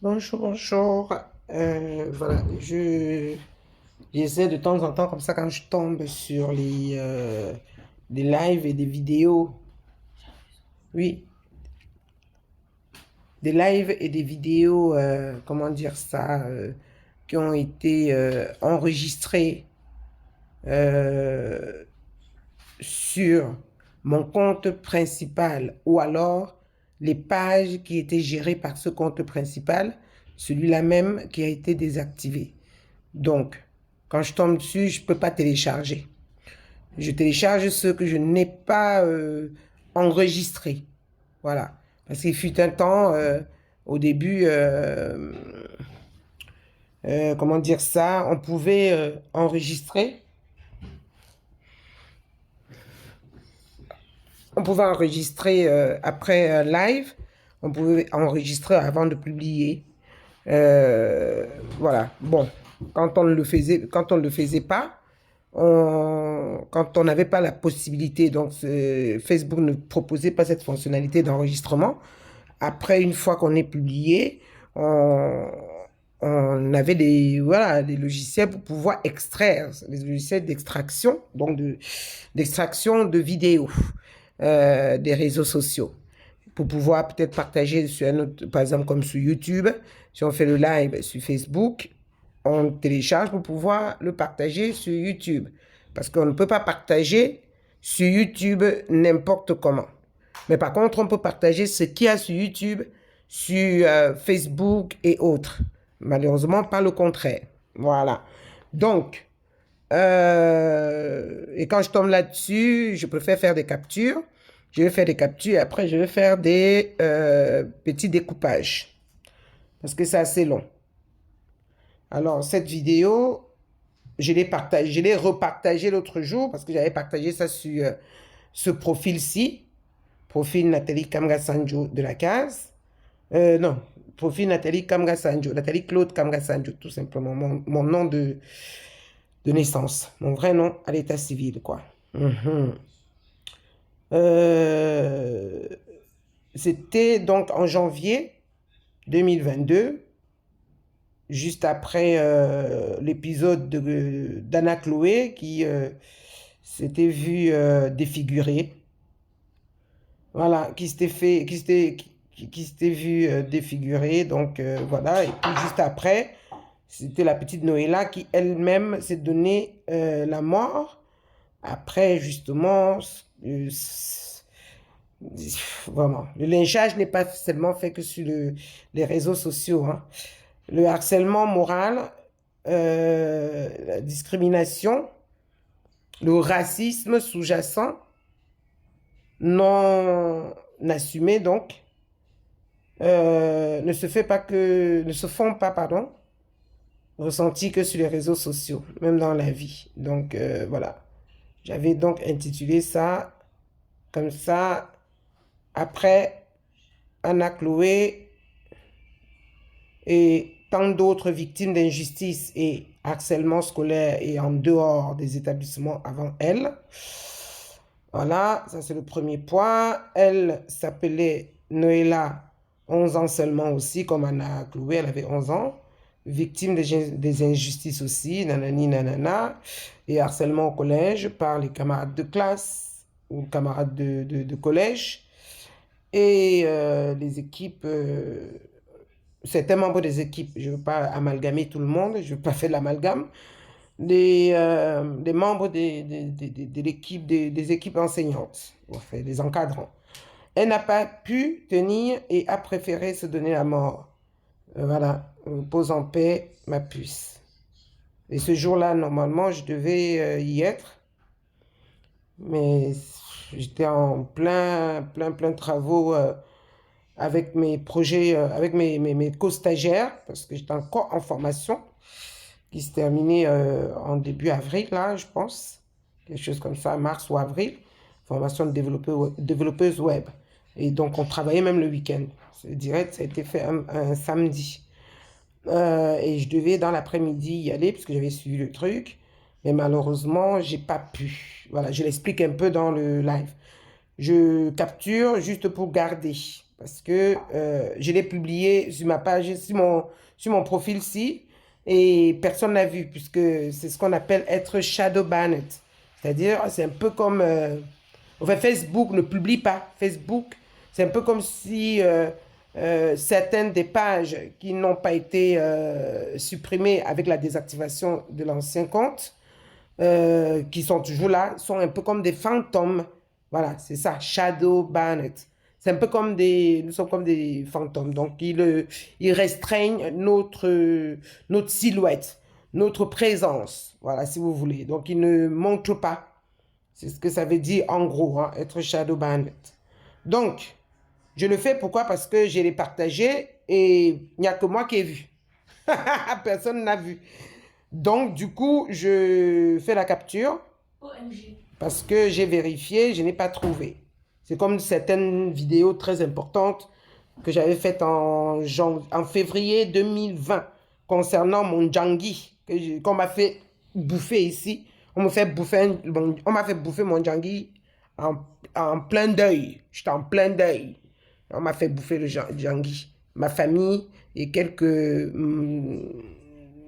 Bonjour, bonjour. Voilà, j'essaie de temps en temps, comme ça, quand je tombe sur des lives et des vidéos, oui, des lives et des vidéos, comment dire ça, qui ont été enregistrées euh, sur mon compte principal ou alors les pages qui étaient gérées par ce compte principal, celui-là même qui a été désactivé. Donc, quand je tombe dessus, je ne peux pas télécharger. Je télécharge ce que je n'ai pas enregistré. Voilà. Parce qu'il fut un temps, au début, comment dire ça, on pouvait enregistrer après un live, on pouvait enregistrer avant de publier. Euh, voilà. Bon, quand on ne le faisait pas, quand on n'avait pas la possibilité, donc Facebook ne proposait pas cette fonctionnalité d'enregistrement. Après, une fois qu'on est publié, on avait voilà, des logiciels pour pouvoir extraire, des logiciels d'extraction, donc d'extraction de vidéos des réseaux sociaux pour pouvoir peut-être partager sur un autre, par exemple comme sur YouTube, si on fait le live sur Facebook, on télécharge pour pouvoir le partager sur YouTube. Parce qu'on ne peut pas partager sur YouTube n'importe comment. Mais par contre, on peut partager ce qu'il y a sur YouTube, sur Facebook et autres. Malheureusement, pas le contraire. Voilà. Donc, et quand je tombe là-dessus, je préfère faire des captures. Je vais faire des captures et après, je vais faire des petits découpages. Parce que c'est assez long. Alors, cette vidéo, je l'ai repartagée l'autre jour parce que j'avais partagé ça sur ce profil-ci, profil Nathalie Kamgasanjo de la case. Non, profil Nathalie Kamgasanjo, Nathalie Claude Kamgasanjo, tout simplement, mon nom de naissance, mon vrai nom à l'état civil, quoi. Mhm. Euh, C'était donc en janvier 2022, juste après l'épisode d'Anna Chloé qui s'était vue défigurée. Voilà, qui s'était vue défigurée. Donc voilà, et puis juste après, c'était la petite Noëlla qui elle-même s'est donné la mort. Après, justement, euh, vraiment, le lynchage n'est pas seulement fait que sur les réseaux sociaux, hein. Le harcèlement moral, la discrimination, le racisme sous-jacent, non assumé donc, ne se font pas, pardon, ressentis que sur les réseaux sociaux, même dans la vie. Donc voilà, j'avais donc intitulé ça comme ça, après Anna Chloé et tant d'autres victimes d'injustice et harcèlement scolaire et en dehors des établissements avant elle. Voilà, ça c'est le premier point. Elle s'appelait Noëlla, 11 ans seulement aussi, comme Anna Chloé, elle avait 11 ans. Victime des injustices aussi, nanani nanana, et harcèlement au collège par les camarades de classe ou camarades de collège. Et les équipes, certains membres des équipes, je ne veux pas amalgamer tout le monde, je ne veux pas faire l'amalgame, des membres de l'équipe, des équipes enseignantes, enfin, des encadrants. Elle n'a pas pu tenir et a préféré se donner la mort. Voilà, pose en paix ma puce. Et ce jour-là, normalement, je devais y être, mais j'étais en plein travaux avec mes projets, avec mes co-stagiaires, parce que j'étais encore en formation, qui se terminait en début avril, là, je pense, quelque chose comme ça, mars ou avril, formation de développeuse web. Et donc, on travaillait même le week-end. C'est direct, ça a été fait un samedi. Et je devais dans l'après-midi y aller, parce que j'avais suivi le truc, mais malheureusement, j'ai pas pu. Voilà, je l'explique un peu dans le live. Je capture juste pour garder. parce que je l'ai publié sur ma page, sur mon profil-ci, et personne n'a vu, puisque c'est ce qu'on appelle être shadow banned. C'est-à-dire, c'est un peu comme... enfin, Facebook ne publie pas. Facebook, c'est un peu comme si certaines des pages qui n'ont pas été supprimées avec la désactivation de l'ancien compte, qui sont toujours là, sont un peu comme des fantômes. Voilà, c'est ça, shadow banned. C'est un peu comme nous sommes comme des fantômes. Donc, ils restreignent notre silhouette, notre présence. Voilà, si vous voulez. Donc, ils ne montrent pas. C'est ce que ça veut dire en gros, hein, être shadow banned. Donc, je le fais pourquoi? Parce que je l'ai partagé et il n'y a que moi qui ai vu. Personne n'a vu. Donc, du coup, je fais la capture parce que j'ai vérifié, je n'ai pas trouvé. C'est comme certaines vidéos très importantes que j'avais faites en février 2020 concernant mon Djangui, qu'on m'a fait bouffer ici. On m'a fait bouffer mon Djangui en plein deuil. J'étais en plein deuil. On m'a fait bouffer le Djangui. Ma famille et quelques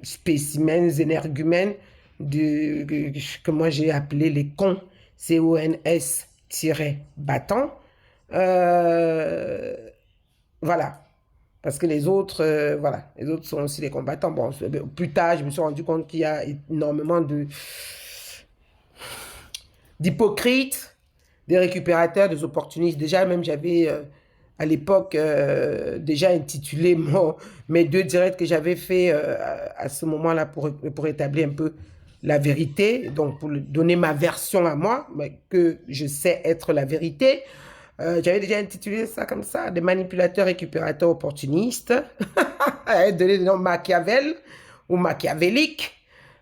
spécimens énergumènes que moi j'ai appelé les cons, CONS-bâtons. Voilà. Parce que les autres, voilà, les autres sont aussi des combattants. Bon, plus tard, je me suis rendu compte qu'il y a énormément d'hypocrites, des récupérateurs, des opportunistes. Déjà, même j'avais, à l'époque, déjà intitulé mes 2 directs que j'avais fait à ce moment-là pour établir un peu la vérité, donc pour donner ma version à moi, que je sais être la vérité. J'avais déjà intitulé ça comme ça, des manipulateurs, récupérateurs, opportunistes. Donné le nom Machiavel ou machiavélique.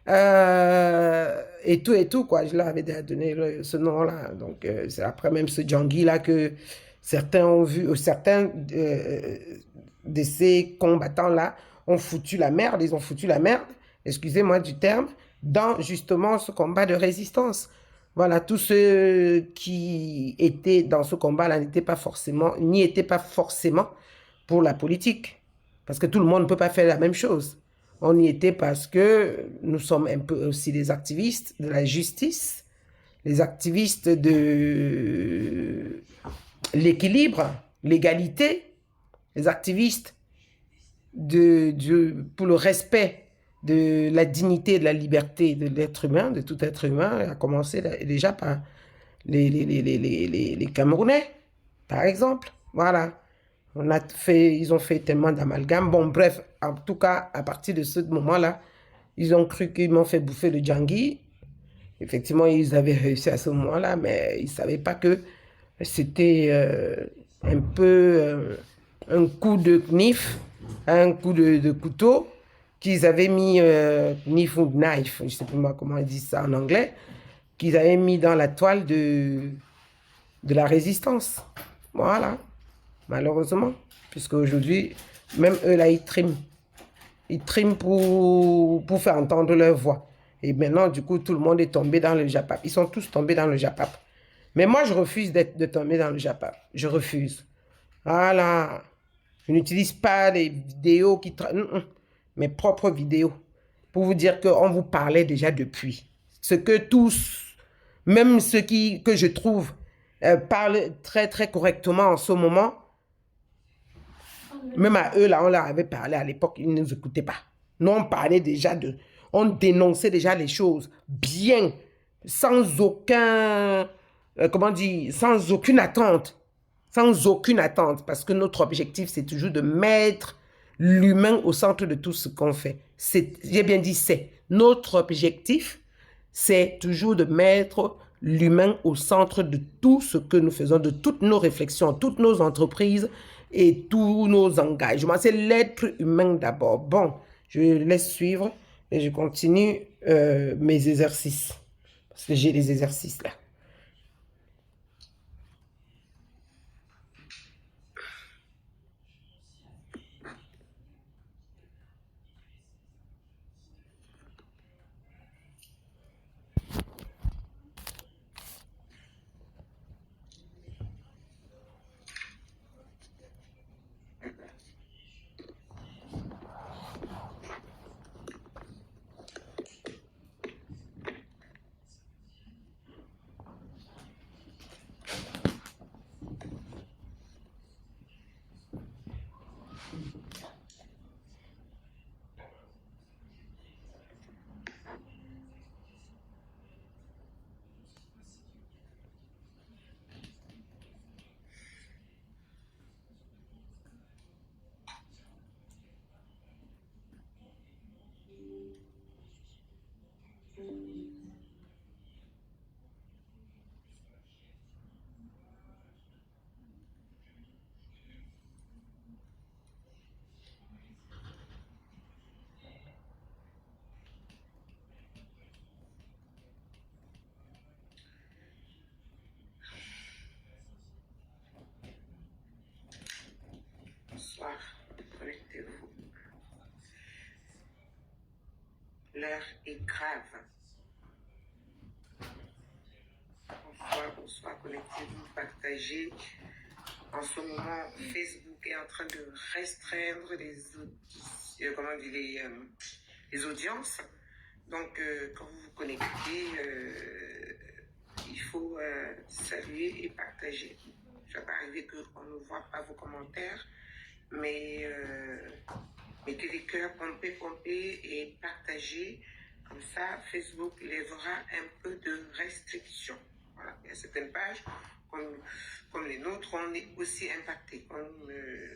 Et tout, quoi. Je leur avais déjà donné ce nom-là. Donc, c'est après même ce Djangui-là que certains ont vu, certains de ces combattants-là ont foutu la merde, ils ont foutu la merde, excusez-moi du terme, dans justement ce combat de résistance. Voilà, tous ceux qui étaient dans ce combat-là n'y étaient pas forcément pour la politique. Parce que tout le monde ne peut pas faire la même chose. On y était parce que nous sommes un peu aussi des activistes de la justice, les activistes de l'équilibre, l'égalité, les activistes pour le respect de la dignité et de la liberté de l'être humain, de tout être humain, à commencer déjà par les Camerounais, par exemple. Voilà. Ils ont fait tellement d'amalgames. Bon, bref, en tout cas, à partir de ce moment-là, ils ont cru qu'ils m'ont fait bouffer le Djangui. Effectivement, ils avaient réussi à ce moment-là, mais ils ne savaient pas que c'était un peu un coup de knif, un coup de couteau qu'ils avaient mis, knif ou knife, je ne sais pas comment on dit ça en anglais, qu'ils avaient mis dans la toile de la résistance. Voilà, malheureusement, puisque aujourd'hui, même eux là, ils triment. Ils triment pour faire entendre leur voix. Et maintenant, du coup, tout le monde est tombé dans le Japap. Ils sont tous tombés dans le Japap. Mais moi, je refuse de tomber dans le Japap. Je refuse. Voilà. Je n'utilise pas les vidéos mes propres vidéos. Pour vous dire qu'on vous parlait déjà depuis. Ce que tous, même ceux que je trouve, parlent très, très correctement en ce moment, même à eux, là, on leur avait parlé à l'époque, ils ne nous écoutaient pas. Nous, on parlait déjà on dénonçait déjà les choses bien, sans comment dire, sans aucune attente. Sans aucune attente, parce que notre objectif, c'est toujours de mettre l'humain au centre de tout ce qu'on fait. J'ai bien dit c'est. Notre objectif, c'est toujours de mettre l'humain au centre de tout ce que nous faisons, de toutes nos réflexions, toutes nos entreprises et tous nos engagements. C'est l'être humain d'abord. Bon, je laisse suivre et je continue mes exercices. Parce que j'ai des exercices là. bonsoir, connectez-vous. L'heure est grave. Bonsoir, bonsoir, connectez-vous, partagez. En ce moment, Facebook est en train de restreindre les audiences. Donc, quand vous vous connectez, il faut saluer et partager. Ça peut arriver qu'on ne voit pas vos commentaires, mais mettez des cœurs, pompez et partagez. Comme ça, Facebook lèvera un peu de restrictions. Voilà. Il y a certaines pages, comme les nôtres, on est aussi impacté.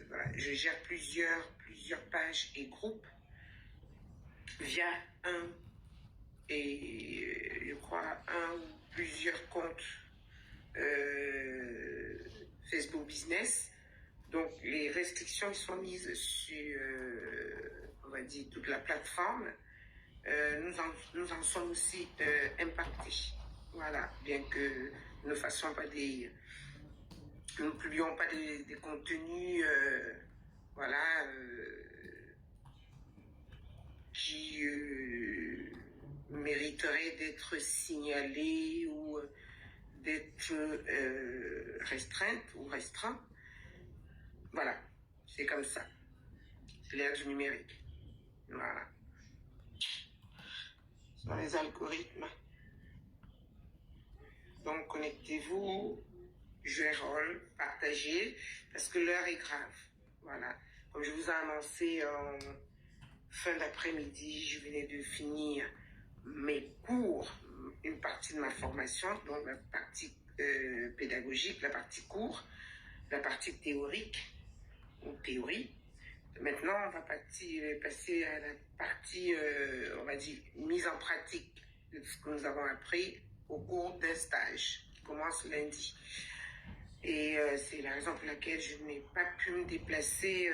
Voilà. Je gère plusieurs pages et groupes via je crois, un ou plusieurs comptes Facebook Business. Donc, les restrictions sont mises sur, on va dire, toute la plateforme. Nous en sommes aussi impactés. Voilà, bien que nous ne fassions pas nous ne publions pas des contenus, voilà, qui mériteraient d'être signalés ou d'être restreintes ou restreints. Voilà, c'est comme ça. C'est l'ère du numérique. Voilà. Dans les algorithmes. Donc, connectez-vous, jouez rôle, partagez, parce que l'heure est grave. Voilà. Comme je vous ai annoncé en fin d'après-midi, je venais de finir mes cours, une partie de ma formation, donc la partie pédagogique, la partie cours, la partie théorique ou théorie. Maintenant, on va passer à la partie, on va dire, mise en pratique de ce que nous avons appris au cours d'un stage qui commence lundi. Et c'est la raison pour laquelle je n'ai pas pu me déplacer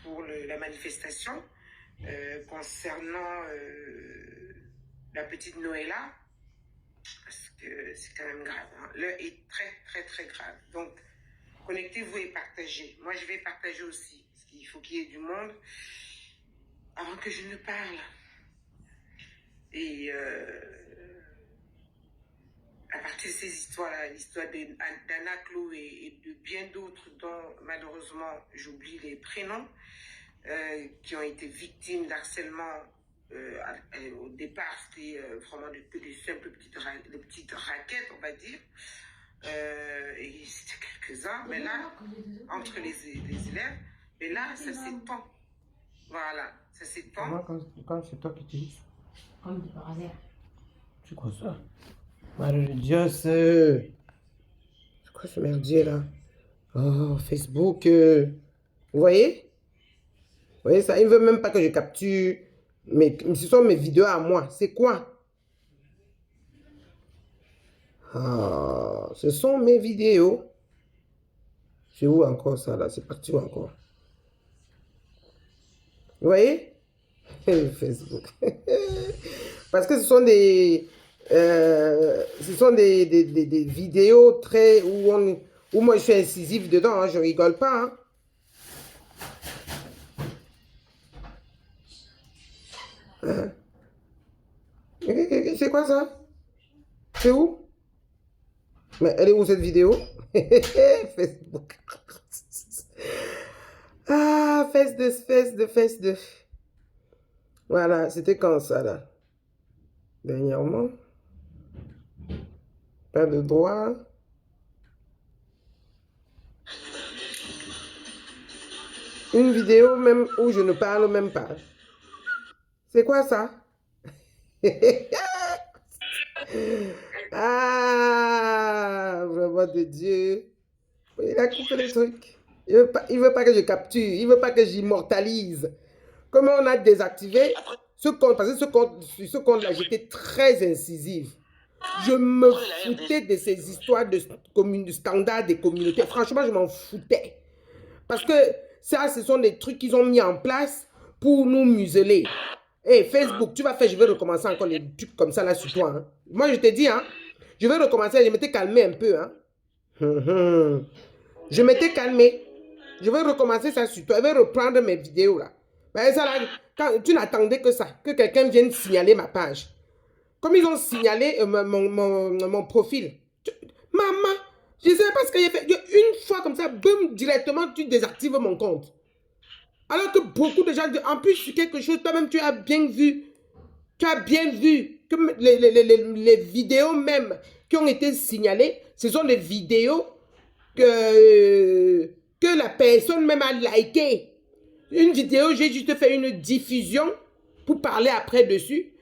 pour la manifestation concernant la petite Noëlla, parce que c'est quand même grave. Hein. L'heure est très, très, très grave. Donc, connectez-vous et partagez. Moi, je vais partager aussi, parce qu'il faut qu'il y ait du monde avant que je ne parle. Et à partir de ces histoires-là, l'histoire d'Anna Clou et de bien d'autres dont malheureusement j'oublie les prénoms, qui ont été victimes d'harcèlement. Au départ, c'était vraiment des simples petites raquettes, on va dire. Et c'était quelques-uns, mais là, entre les élèves, mais là, ça s'étend. Voilà, ça s'étend. Quand c'est toi qui utilises. Comme par hasard. C'est quoi ça? Marie de Dieu, c'est quoi ce merdier là? Oh, Facebook. Vous voyez? Vous voyez ça? Il ne veut même pas que je capture. Mais ce sont mes vidéos à moi. C'est quoi? Ah, ce sont mes vidéos. C'est où encore ça là? C'est parti où encore? Vous voyez? Facebook. Parce que ce sont des vidéos très où moi je suis incisif dedans, hein, je rigole pas. Hein. Hein? C'est quoi ça? C'est où? Mais elle est où cette vidéo? Facebook. Ah, fesse de. Voilà, c'était quand ça là? Dernièrement. Pas de droit. Une vidéo même où je ne parle même pas. C'est quoi ça? Ah, vraiment de Dieu. Il a coupé le truc. Il veut pas que je capture. Il veut pas que j'immortalise. Comment on a désactivé ce compte? Parce que sur ce compte-là, j'étais très incisive. Je me foutais de ces histoires de standards des communautés. Franchement, je m'en foutais. Parce que ça, ce sont des trucs qu'ils ont mis en place pour nous museler. Hey, Facebook, tu vas faire, je vais recommencer encore les trucs comme ça là sur toi. Hein. Moi, je te dis, hein, je vais recommencer, je m'étais calmé un peu. Hein. Je m'étais calmée. Je vais recommencer ça sur toi. Je vais reprendre mes vidéos là. Ben, ça, là quand, tu n'attendais que ça, que quelqu'un vienne signaler ma page. Comme ils ont signalé mon profil. Maman, je ne sais pas ce que j'ai fait. Une fois comme ça, boum, directement, tu désactives mon compte. Alors que beaucoup de gens, en plus, sur quelque chose, toi-même, tu as bien vu. Tu as bien vu que les vidéos même qui ont été signalées, ce sont des vidéos que la personne même a liké. Une vidéo, j'ai juste fait une diffusion pour parler après dessus.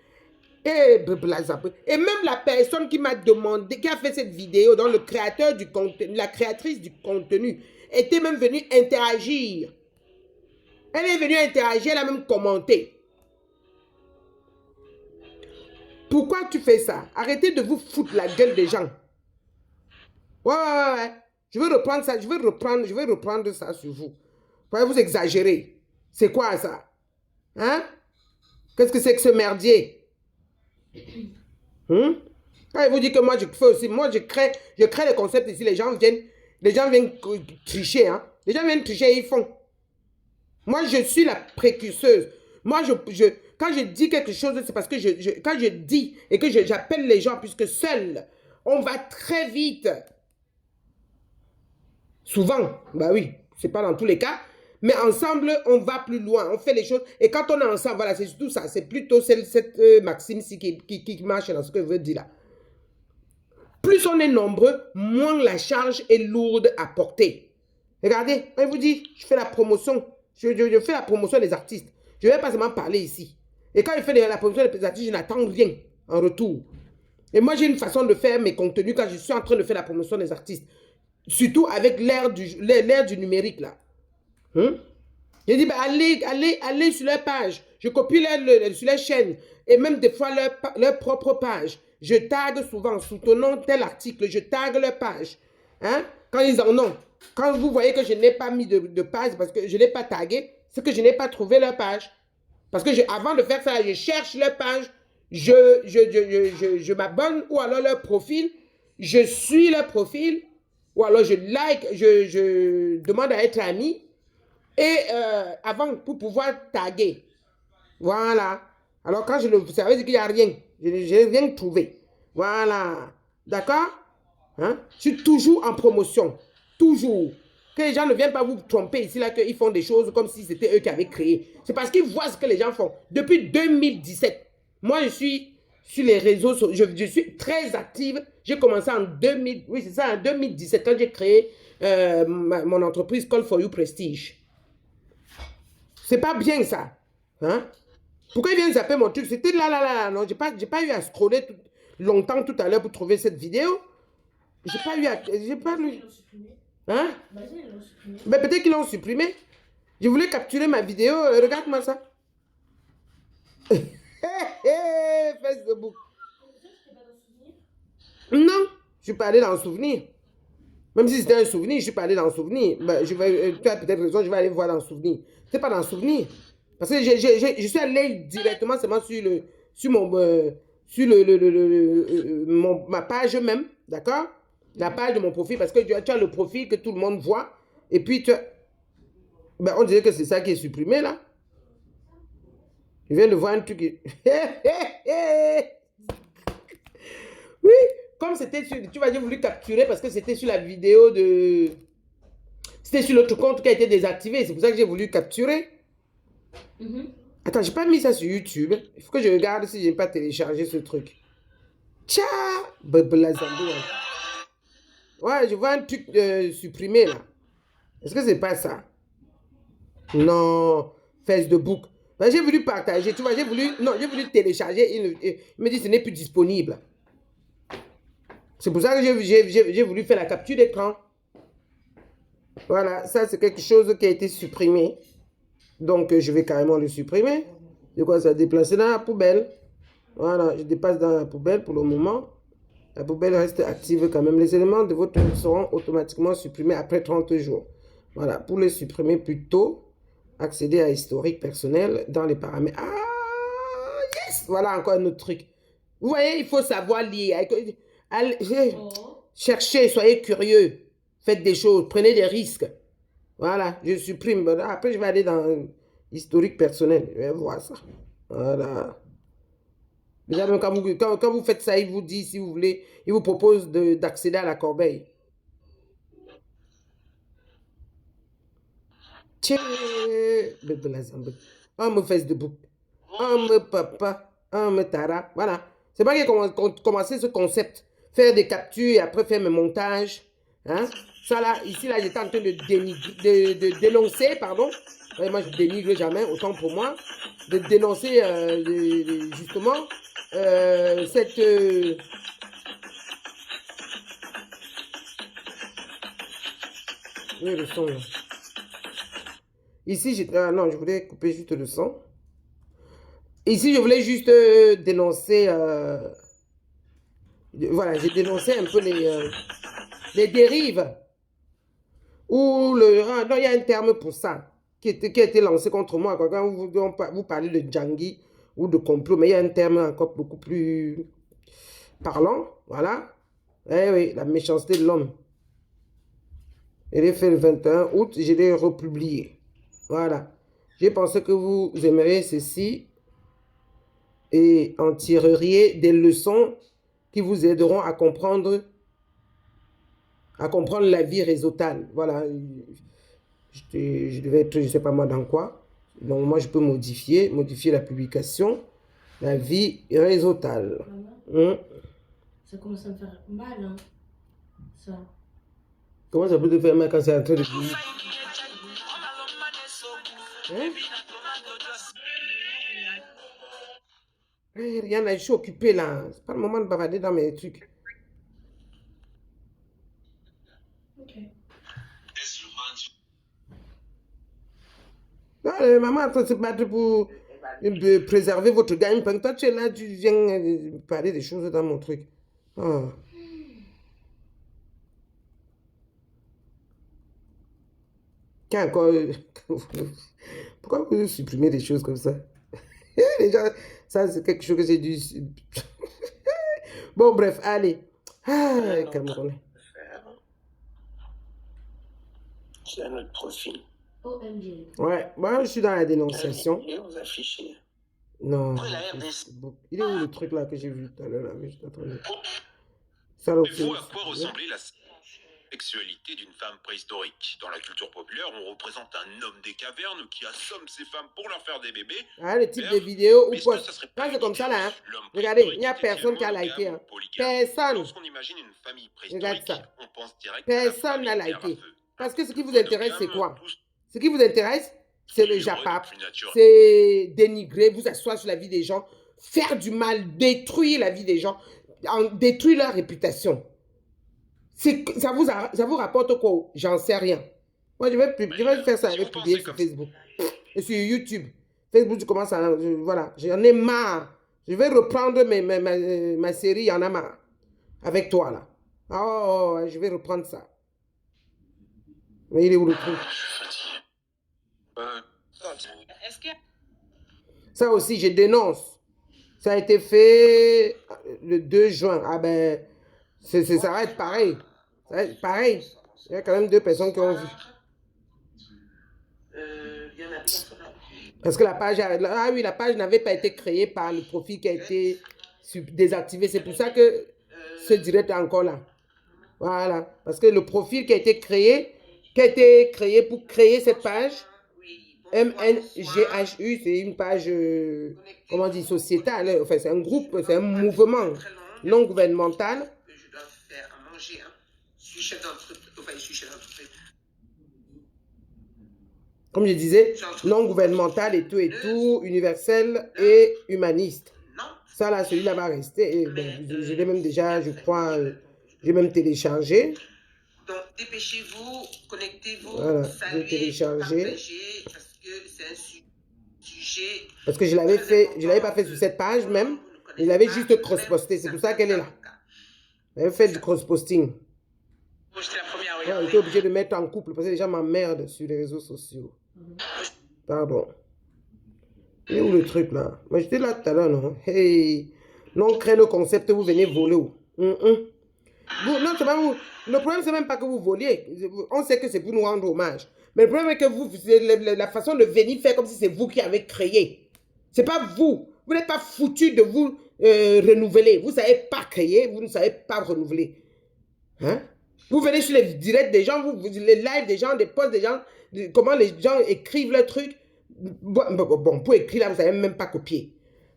Et même la personne qui m'a demandé, qui a fait cette vidéo, dont le créateur du contenu, la créatrice du contenu, était même venue interagir. Elle est venue interagir, elle a même commenté. Pourquoi tu fais ça? Arrêtez de vous foutre la gueule des gens. Ouais. Je vais reprendre ça, je vais reprendre ça sur vous. Vous exagérez. C'est quoi ça? Hein? Qu'est-ce que c'est que ce merdier? Quand il vous dit que moi je fais aussi, moi je crée les concepts ici, les gens viennent tricher, hein. Les gens viennent tricher et ils font. Moi je suis la précurseuse. Moi quand je dis quelque chose, c'est parce que quand je dis et que j'appelle les gens, puisque seul, on va très vite. Souvent, bah oui, c'est pas dans tous les cas, mais ensemble, on va plus loin, on fait les choses. Et quand on est ensemble, voilà, c'est surtout ça. C'est plutôt cette maxime-ci qui marche dans ce que je veux dire là. Plus on est nombreux, moins la charge est lourde à porter. Regardez, je vous dis, je fais la promotion. Je fais la promotion des artistes. Je ne vais pas seulement parler ici. Et quand je fais la promotion des artistes, je n'attends rien en retour. Et moi, j'ai une façon de faire mes contenus quand je suis en train de faire la promotion des artistes. Surtout avec l'ère du numérique, là. J'ai dit, bah, allez sur leur page. Je copie sur leur chaîne. Et même des fois, leur propre page. Je tag souvent, soutenant tel article. Je tag leur page. Hein? Quand ils en ont. Quand vous voyez que je n'ai pas mis de page parce que je ne l'ai pas tagué, c'est que je n'ai pas trouvé leur page. Parce que avant de faire ça, je cherche leur page. Je m'abonne ou alors leur profil. Je suis leur profil. Ou alors je like, je demande à être ami. Et avant, pour pouvoir taguer. Voilà. Alors quand ça veut dire qu'il n'y a rien. Je n'ai rien trouvé. Voilà. D'accord? Hein? Je suis toujours en promotion. Toujours. Que les gens ne viennent pas vous tromper ici, là, qu'ils font des choses comme si c'était eux qui avaient créé. C'est parce qu'ils voient ce que les gens font. Depuis 2017, moi, je suis sur les réseaux, je suis très active. J'ai commencé en 2017, quand j'ai créé mon entreprise Call for You Prestige. C'est pas bien ça. Hein? Pourquoi ils viennent zapper mon truc? C'était là. Non, j'ai pas eu à scroller longtemps tout à l'heure pour trouver cette vidéo. J'ai pas eu à... J'ai pas lu. Hein? Mais peut-être qu'ils l'ont supprimé. Je voulais capturer ma vidéo. Regarde-moi ça. Facebook. Non, je suis pas allé dans le souvenir. Même si c'était un souvenir, je suis pas allé dans le souvenir. Ben, tu as peut-être raison, je vais aller voir dans le souvenir. C'est pas dans le souvenir. Parce que je suis allé directement seulement sur ma page même, d'accord? La page de mon profil, parce que tu as le profil que tout le monde voit. Et puis, ben, on dirait que c'est ça qui est supprimé, là. Je viens de voir un truc. Oui, comme c'était sur... Tu vois, j'ai voulu capturer parce que c'était sur la vidéo de... C'était sur l'autre compte qui a été désactivé. C'est pour ça que j'ai voulu capturer. Attends, j'ai pas mis ça sur YouTube. Il faut que je regarde si j'ai pas téléchargé ce truc. Tcha! Ouais, je vois un truc supprimé là. Est-ce que c'est pas ça? Non, Facebook. Ben, j'ai voulu partager, tu vois, j'ai voulu télécharger. Il me dit que ce n'est plus disponible. C'est pour ça que j'ai voulu faire la capture d'écran. Voilà, ça c'est quelque chose qui a été supprimé. Donc je vais carrément le supprimer. De quoi ça déplacer dans la poubelle. Voilà, je dépasse dans la poubelle pour le moment. La poubelle reste active quand même. Les éléments de votre vie seront automatiquement supprimés après 30 jours. Voilà, pour les supprimer plus tôt, accéder à historique personnel dans les paramètres. Ah, yes! Voilà encore un autre truc. Vous voyez, il faut savoir lire. Allez, cherchez, soyez curieux. Faites des choses, prenez des risques. Voilà, je supprime. Après, je vais aller dans historique personnel. Je vais voir ça. Voilà. Déjà, même quand vous faites ça, il vous dit, si vous voulez, il vous propose d'accéder à la corbeille. Tiens, on me fait debout. On me papa, on me tara. Voilà. C'est pas qu'il a commencé ce concept. Faire des captures et après faire mes montages. Hein? Ça là, ici, là, j'étais en train de dénoncer, pardon. Ouais, moi, je dénigre jamais, autant pour moi. De dénoncer, justement, cette... Oui, le son, là. Ici, non, je voulais couper juste le son. Ici, je voulais juste dénoncer... voilà, j'ai dénoncé un peu les dérives. Ou non, il y a un terme pour ça qui a été lancé contre moi. Quand vous parlez de Djangui ou de complot, mais il y a un terme encore beaucoup plus parlant. Voilà. Eh oui, la méchanceté de l'homme. Je l'ai fait le 21 août, je l'ai republié. Voilà. J'ai pensé que vous aimeriez ceci et en tireriez des leçons qui vous aideront à comprendre la vie réseautale. Voilà. Je devais être, je ne sais pas moi dans quoi. Donc, moi, je peux modifier la publication. La vie réseautale. Ça commence à me faire mal, hein, ça. Comment ça peut te faire mal quand c'est en train de bouillir? Hein? Rien là, je suis occupée là. C'est pas le moment de bavader dans mes trucs. Ok. Non, maman est en train de se battre pour préserver votre gagne-pain. Toi, tu es là, tu viens parler des choses dans mon truc. Oh. Encore... Pourquoi vous supprimez des choses comme ça? Les gens, ça, c'est quelque chose que j'ai dû... Bon, bref, allez. Ah, calme-toi. C'est un autre profil. OMG. Ouais, moi, je suis dans la dénonciation. Et vous affichez. Non. Il est où le truc là que j'ai vu tout à l'heure là? Ça, Savez-vous à quoi ressemblait la sexualité d'une femme préhistorique? Dans la culture populaire, on représente un homme des cavernes qui assomme ses femmes pour leur faire des bébés. Ah, le type de vidéo ou poste. Quand c'est comme ça là, hein. Regardez, il n'y a personne qui a liké. Hein. Personne. Lorsqu'on imagine une famille Regarde préhistorique, ça. on pense direct Personne n'a à la liké. famille Parce que ce qui vous intéresse, c'est quoi? Ce qui vous intéresse, c'est le japap. C'est dénigrer, vous asseoir sur la vie des gens, faire du mal, détruire la vie des gens, détruire leur réputation. Ça vous rapporte quoi? J'en sais rien. Moi, je vais faire ça, je vais publier sur Facebook. Et sur YouTube. Facebook, je commence à... voilà, j'en ai marre. Je vais reprendre ma série, il y en a marre. Avec toi, là. Oh, je vais reprendre ça. Mais il est où le truc? Ça aussi, je dénonce. Ça a été fait le 2 juin. Ah ben, ça va être pareil. Ça va être pareil. Il y a quand même 2 personnes qui ont vu. Parce que la page, ah oui, la page n'avait pas été créée par le profil qui a été désactivé. C'est pour ça que ce direct est encore là. Voilà. Parce que le profil qui a été créé pour créer cette page, MNGHU, c'est une page, comment on dit, sociétale. Enfin, c'est un groupe, c'est un mouvement non gouvernemental. Je dois faire à manger, hein. Je suis chef d'entreprise. Enfin, je suis chef d'entreprise. Comme je disais, non gouvernemental et tout, universel et humaniste. Ça là, celui-là va rester. Et, ben, je l'ai même déjà, je crois, j'ai même téléchargé. Donc, dépêchez-vous, connectez-vous, voilà, saluez, partagez, parce que c'est un sujet... Parce que je l'avais fait, je l'avais pas fait sur cette page même, je l'avais juste cross-posté, c'est pour ça qu'elle est là. J'avais fait du cross-posting. J'étais obligé de mettre en couple, parce que les gens m'emmerdent sur les réseaux sociaux. Pardon. Et où le truc là? Mais j'étais là tout à l'heure, non? Hey! Non, crée le concept, vous venez voler où? Non, c'est pas vous. Le problème, c'est même pas que vous voliez. On sait que c'est pour nous rendre hommage. Mais le problème est que vous, la façon de venir faire comme si c'est vous qui avez créé. C'est pas vous. Vous n'êtes pas foutu de vous renouveler. Vous ne savez pas créer, vous ne savez pas renouveler. Hein? Vous venez sur les directs des gens, les lives des gens, des posts des gens, comment les gens écrivent leurs trucs. Bon, pour écrire là, vous ne savez même pas copier.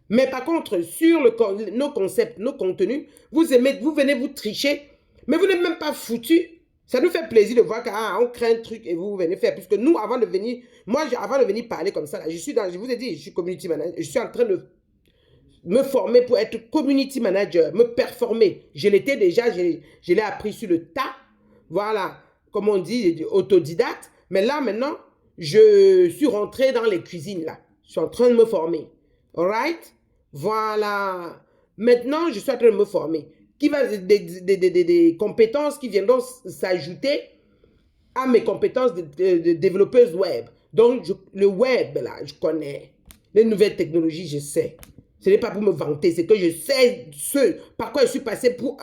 Mais par contre, sur nos concepts, nos contenus, vous venez vous tricher, mais vous n'êtes même pas foutu. Ça nous fait plaisir de voir qu'on crée un truc et vous venez faire. Puisque nous, avant de venir parler comme ça, là, je vous ai dit, je suis community manager, je suis en train de me former pour être community manager, me performer. Je l'étais déjà, je l'ai appris sur le tas. Voilà, comme on dit, autodidacte. Mais là, maintenant, je suis rentré dans les cuisines, là. Je suis en train de me former. Alright? Voilà. Maintenant, je suis en train de me former. Qui va des compétences qui viendront s'ajouter à mes compétences de développeuse web. Donc, le web, là, je connais. Les nouvelles technologies, je sais. Ce n'est pas pour me vanter, c'est que je sais par quoi je suis passé pour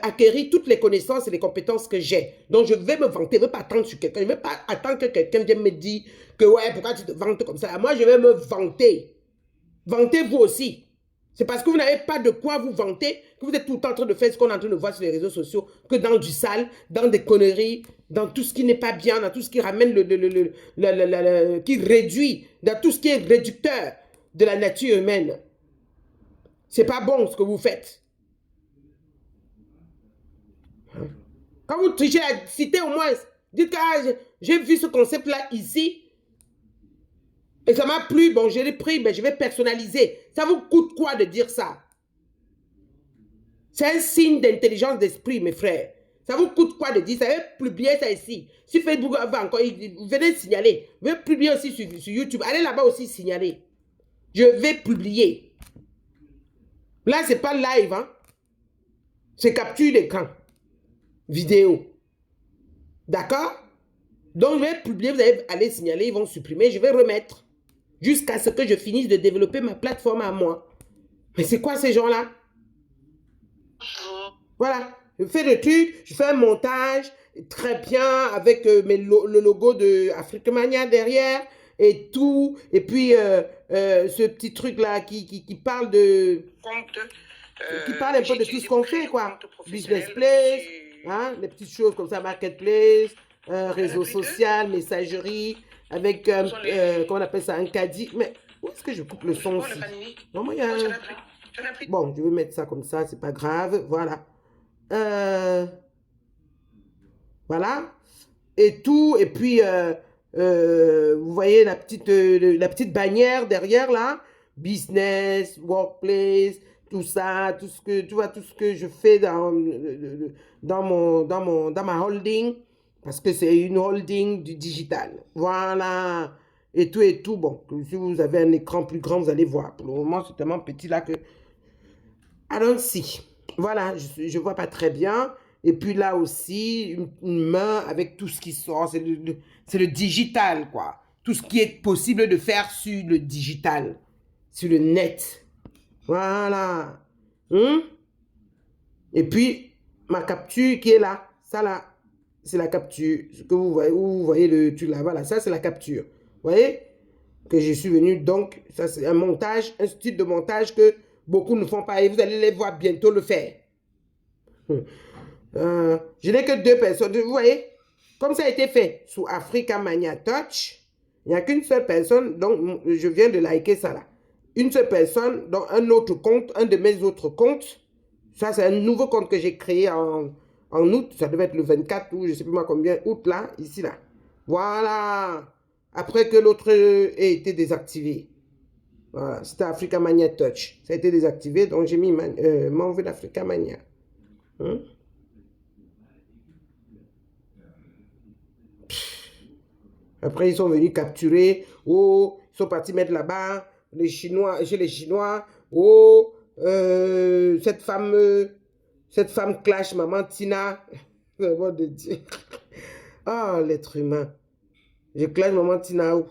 acquérir toutes les connaissances et les compétences que j'ai. Donc, je vais me vanter, je ne vais pas attendre sur quelqu'un. Je ne vais pas attendre que quelqu'un vienne me dire que, ouais, pourquoi tu te vantes comme ça? Moi, je vais me vanter. Vantez-vous aussi. C'est parce que vous n'avez pas de quoi vous vanter que vous êtes tout le temps en train de faire ce qu'on est en train de voir sur les réseaux sociaux, que dans du sale, dans des conneries, dans tout ce qui n'est pas bien, dans tout ce qui ramène qui réduit, dans tout ce qui est réducteur de la nature humaine. C'est pas bon ce que vous faites. Quand vous trichez la cité, au moins, dites que j'ai vu ce concept-là ici, et ça m'a plu, bon, je l'ai pris, mais je vais personnaliser. Ça vous coûte quoi de dire ça? C'est un signe d'intelligence d'esprit, mes frères. Ça vous coûte quoi de dire ça? Vous publier ça ici. Si Facebook va encore, venez signaler. Vous pouvez publier aussi sur YouTube. Allez là-bas aussi signaler. Je vais publier. Là, c'est pas live, hein. C'est capture d'écran. Vidéo. D'accord? Donc, je vais publier, vous allez aller signaler, ils vont supprimer, je vais remettre. Jusqu'à ce que je finisse de développer ma plateforme à moi. Mais c'est quoi ces gens-là? Voilà. Je fais le truc, je fais un montage très bien avec le logo de Africamania derrière et tout. Et puis, ce petit truc-là qui parle de... qui parle un peu de tout ce qu'on fait, quoi. Business place, hein, les petites choses comme ça, marketplace, réseau social, messagerie, avec, comment on appelle ça, un caddie. Mais où est-ce que je coupe le son aussi? Non, moi, il y a un... Bon, je vais mettre ça comme ça, c'est pas grave, voilà. Voilà. Et tout, et puis, vous voyez la petite bannière derrière, là. Business, workplace, tout ça, tout ce que, tu vois, tout ce que je fais dans ma holding, parce que c'est une holding du digital. Voilà. Et tout. Bon, si vous avez un écran plus grand, vous allez voir. Pour le moment, c'est tellement petit là que... I don't see. Voilà, je vois pas très bien. Et puis là aussi, une main avec tout ce qui sort. C'est le digital, quoi. Tout ce qui est possible de faire sur le digital. Sur le net. Voilà. Et puis, ma capture qui est là. Ça là, c'est la capture. Ce que vous voyez, où vous voyez le truc là. Voilà, ça c'est la capture. Vous voyez? Que je suis venu. Donc, ça c'est un montage, un style de montage que beaucoup ne font pas. Et vous allez les voir bientôt le faire. Je n'ai que 2 personnes. Vous voyez? Comme ça a été fait sous Africamania Touch, il n'y a qu'une seule personne. Donc, je viens de liker ça là. Une seule personne dans un autre compte, un de mes autres comptes. Ça, c'est un nouveau compte que j'ai créé en août. Ça devait être le 24 ou je ne sais plus moi combien. Août là, ici là. Voilà. Après que l'autre ait été désactivé. Voilà. C'était Africamania Touch. Ça a été désactivé. Donc, j'ai mis membre d'Africamania. Après, ils sont venus capturer. Oh, ils sont partis mettre là-bas. Les Chinois, chez les Chinois. Oh, cette femme clash, maman Tina. Vraiment de Dieu. Ah, l'être humain. Je clash maman Tina où?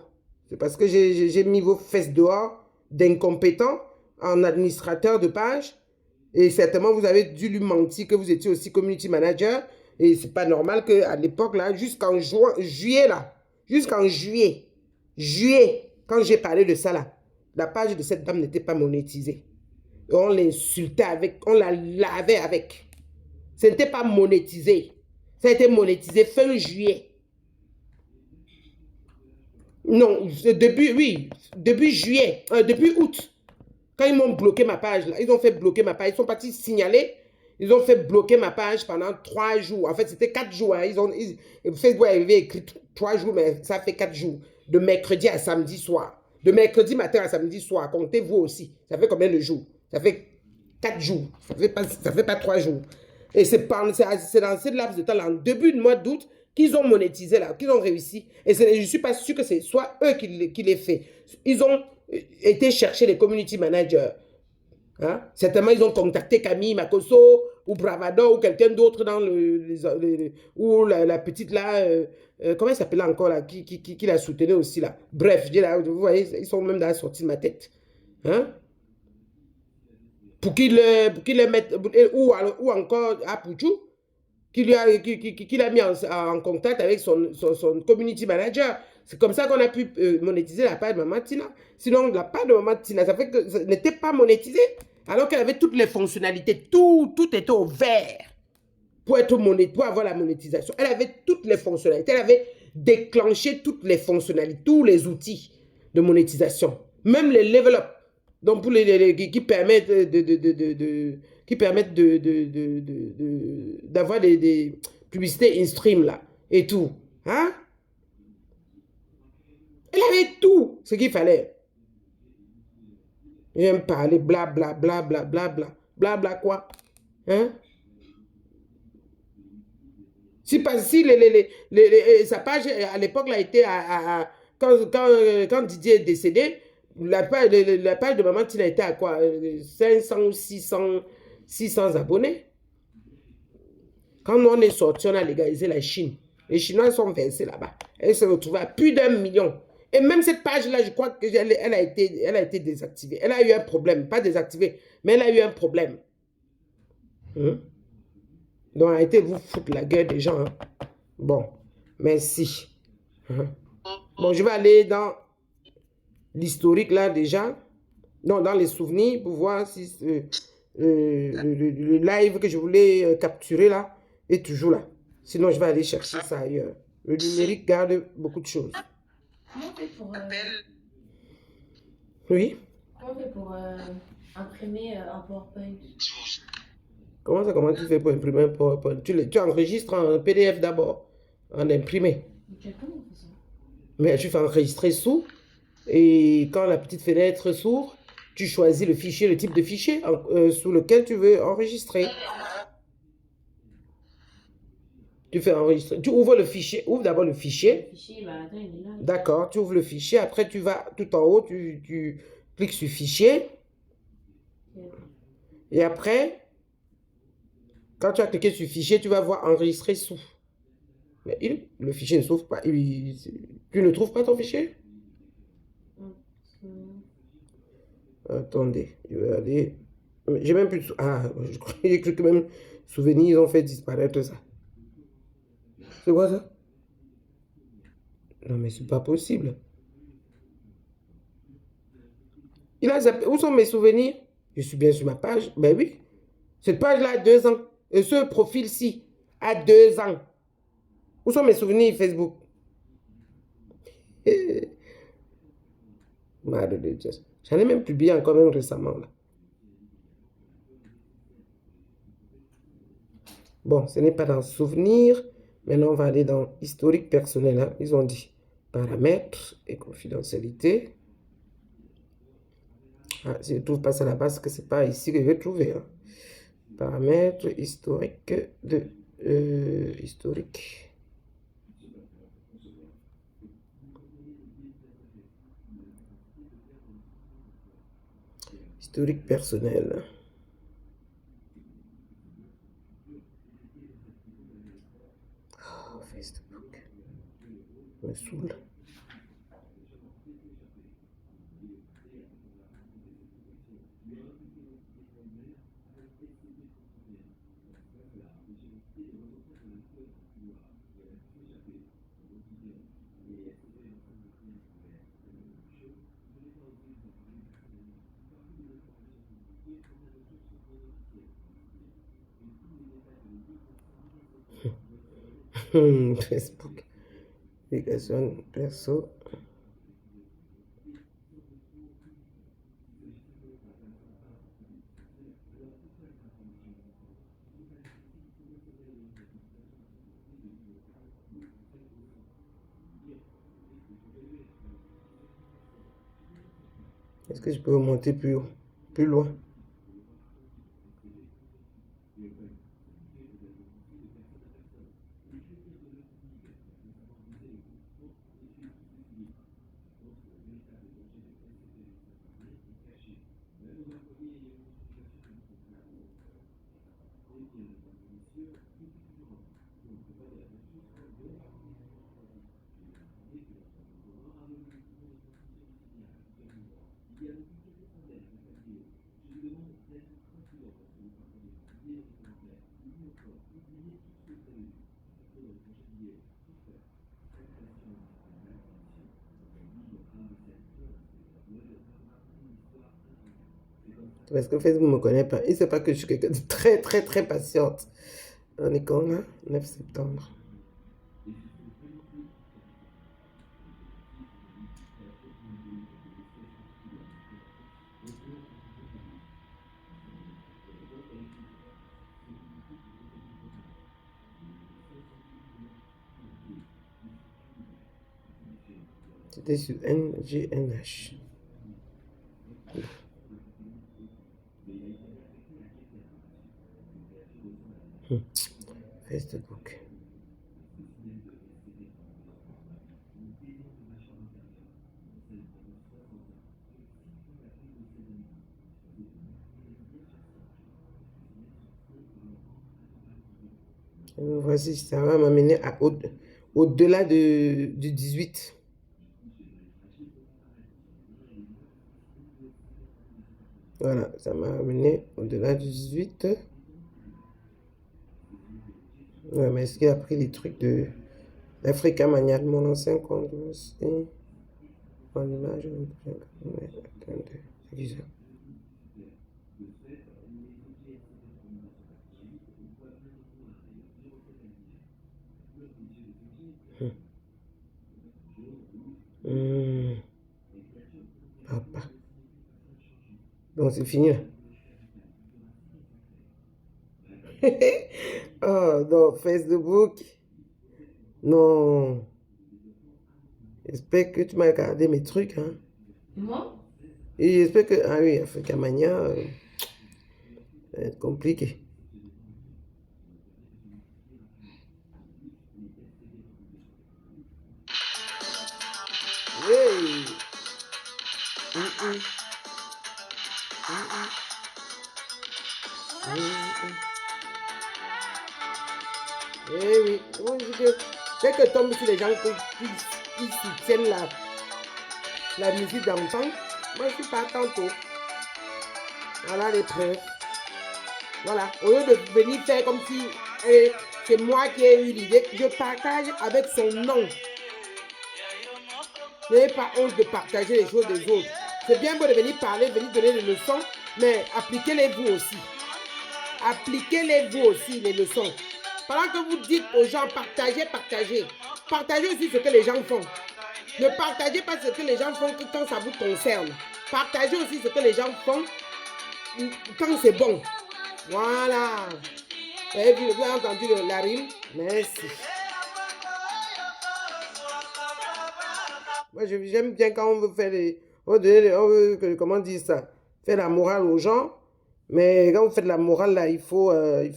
C'est parce que j'ai mis vos fesses dehors d'incompétents en administrateur de page. Et certainement, vous avez dû lui mentir que vous étiez aussi community manager. Et c'est pas normal qu'à l'époque, là, jusqu'en juillet, là, jusqu'en juillet, quand j'ai parlé de ça, là, la page de cette dame n'était pas monétisée. Et on l'insultait avec, on la lavait avec. Ce n'était pas monétisé. Ça a été monétisé fin juillet. Non, début juillet, début août. Quand ils m'ont bloqué ma page, là, ils ont fait bloquer ma page. Ils sont partis signaler. Ils ont fait bloquer ma page pendant 3 jours. En fait, c'était 4 jours. Hein. Facebook avait écrit 3 jours, mais ça fait 4 jours. De mercredi à samedi soir. De mercredi matin à samedi soir. Comptez-vous aussi. Ça fait combien de jours? Ça fait 4 jours. Ça fait pas 3 jours. Et c'est dans ce laps de temps, là, en début du mois d'août, qu'ils ont monétisé, là, qu'ils ont réussi. Et je ne suis pas sûr que c'est soit eux qui l'aient fait. Ils ont été chercher les community managers. Hein? Certainement, ils ont contacté Camille Makosso ou Bravado ou quelqu'un d'autre dans ou la petite là, comment elle s'appelait encore là, qui la soutenait aussi là. Bref, vous voyez, ils sont même dans la sortie de ma tête. Hein? Pour qu'ils les mettent, ou encore à Pouchou, qui l'a mis en contact avec son community manager. C'est comme ça qu'on a pu monétiser la page de Maman Tina. Sinon, la page de Maman Tina, ça fait que ça n'était pas monétisé. Alors qu'elle avait toutes les fonctionnalités. Tout était ouvert pour avoir la monétisation. Elle avait toutes les fonctionnalités. Elle avait déclenché toutes les fonctionnalités, tous les outils de monétisation. Même les level up. Donc, pour qui permettent d'avoir des publicités in-stream, là, et tout. Hein? Elle avait tout ce qu'il fallait. Je vais me parler, bla, bla, bla, bla, bla, bla. Bla, bla quoi? Hein? Si sa page, à l'époque, a été quand Didier est décédé, la page de Maman Tina était à quoi? 500 ou 600 abonnés. Quand on est sorti, on a légalisé la Chine. Les Chinois sont versés là-bas. Elle se retrouvait à plus d'1 million. Et même cette page-là, je crois qu'elle a été désactivée. Elle a eu un problème. Pas désactivée, mais elle a eu un problème. Hein? Donc, arrêtez de vous foutre la gueule des gens. Hein? Bon, merci. Hein? Bon, je vais aller dans l'historique là déjà. Non, dans les souvenirs pour voir si le live que je voulais capturer là est toujours là. Sinon, je vais aller chercher ça ailleurs. Le numérique garde beaucoup de choses. Comment on fait pour, Oui? comment on fait pour imprimer un PowerPoint? Comment tu fais pour imprimer un PowerPoint? Tu enregistres en PDF d'abord, en imprimé. Mais comment on fait ça? Mais tu fais enregistrer sous, et quand la petite fenêtre s'ouvre, tu choisis le fichier, le type de fichier sous lequel tu veux enregistrer. Tu fais enregistrer. Tu ouvres le fichier. Ouvre d'abord le fichier. Le fichier, bah attends, il est là. D'accord. Tu ouvres le fichier. Après, tu vas tout en haut. Tu cliques sur fichier. Et après, quand tu as cliqué sur fichier, tu vas voir enregistrer sous. Mais le fichier ne s'ouvre pas. Tu ne trouves pas ton fichier? Attendez. Je vais aller. J'ai même plus de... Ah, j'ai cru que même souvenirs, ils ont fait disparaître ça. C'est quoi ça? Non, mais c'est pas possible. Il a zappé. Où sont mes souvenirs? Je suis bien sur ma page. Ben oui. Cette page-là a 2 ans. Et ce profil-ci a 2 ans. Où sont mes souvenirs Facebook? Madre de Dieu. J'en ai même publié encore même récemment. Là. Bon, ce n'est pas dans souvenirs. Maintenant, on va aller dans historique personnel. Hein. Ils ont dit paramètres et confidentialité. Ah, si je ne trouve pas ça là-bas, c'est que ce n'est pas ici que je vais trouver. Hein. Paramètres historique de... historique. Historique personnel. Facebook. Me saoule. Facebook. Application perso. Est-ce que je peux monter plus haut, plus loin? Parce que Facebook ne me connaît pas. Il ne sait pas que je suis quelqu'un de très, très, très patiente. On est quand là? 9 septembre. C'était sur NGNH. Facebook. Voici, ça va m'amener au-delà du 18. Voilà, ça m'a amené au-delà du 18. Ouais, mais est-ce qu'il a pris les trucs de l'Africa Mania de mon ancien compte aussi? En image, attendez, c'est qui ça? Papa. Donc c'est fini là. Oh non, Facebook. Non. J'espère que tu m'as regardé mes trucs, hein. Moi? Et j'espère que... Ah oui, Africa Mania, ça va être compliqué. Hey! Eh oui, comment je dis que dès que tombe sur les gens qui soutiennent la musique d'antan, moi je suis pas tantôt. Voilà les preuves. Voilà, au lieu de venir faire comme si c'est moi qui ai eu l'idée, je partage avec son nom. N'ayez pas honte de partager les choses des autres. C'est bien beau de venir parler, venir donner des leçons, mais appliquez-les vous aussi. Appliquez-les vous aussi, les leçons. Pendant que vous dites aux gens, partagez, partagez. Partagez aussi ce que les gens font. Ne partagez pas ce que les gens font que quand ça vous concerne. Partagez aussi ce que les gens font quand c'est bon. Voilà. Vous avez entendu la rime? Merci. Moi, j'aime bien quand on veut faire comment dire ça? Faire la morale aux gens. Mais quand vous faites la morale, là, il faut, hein.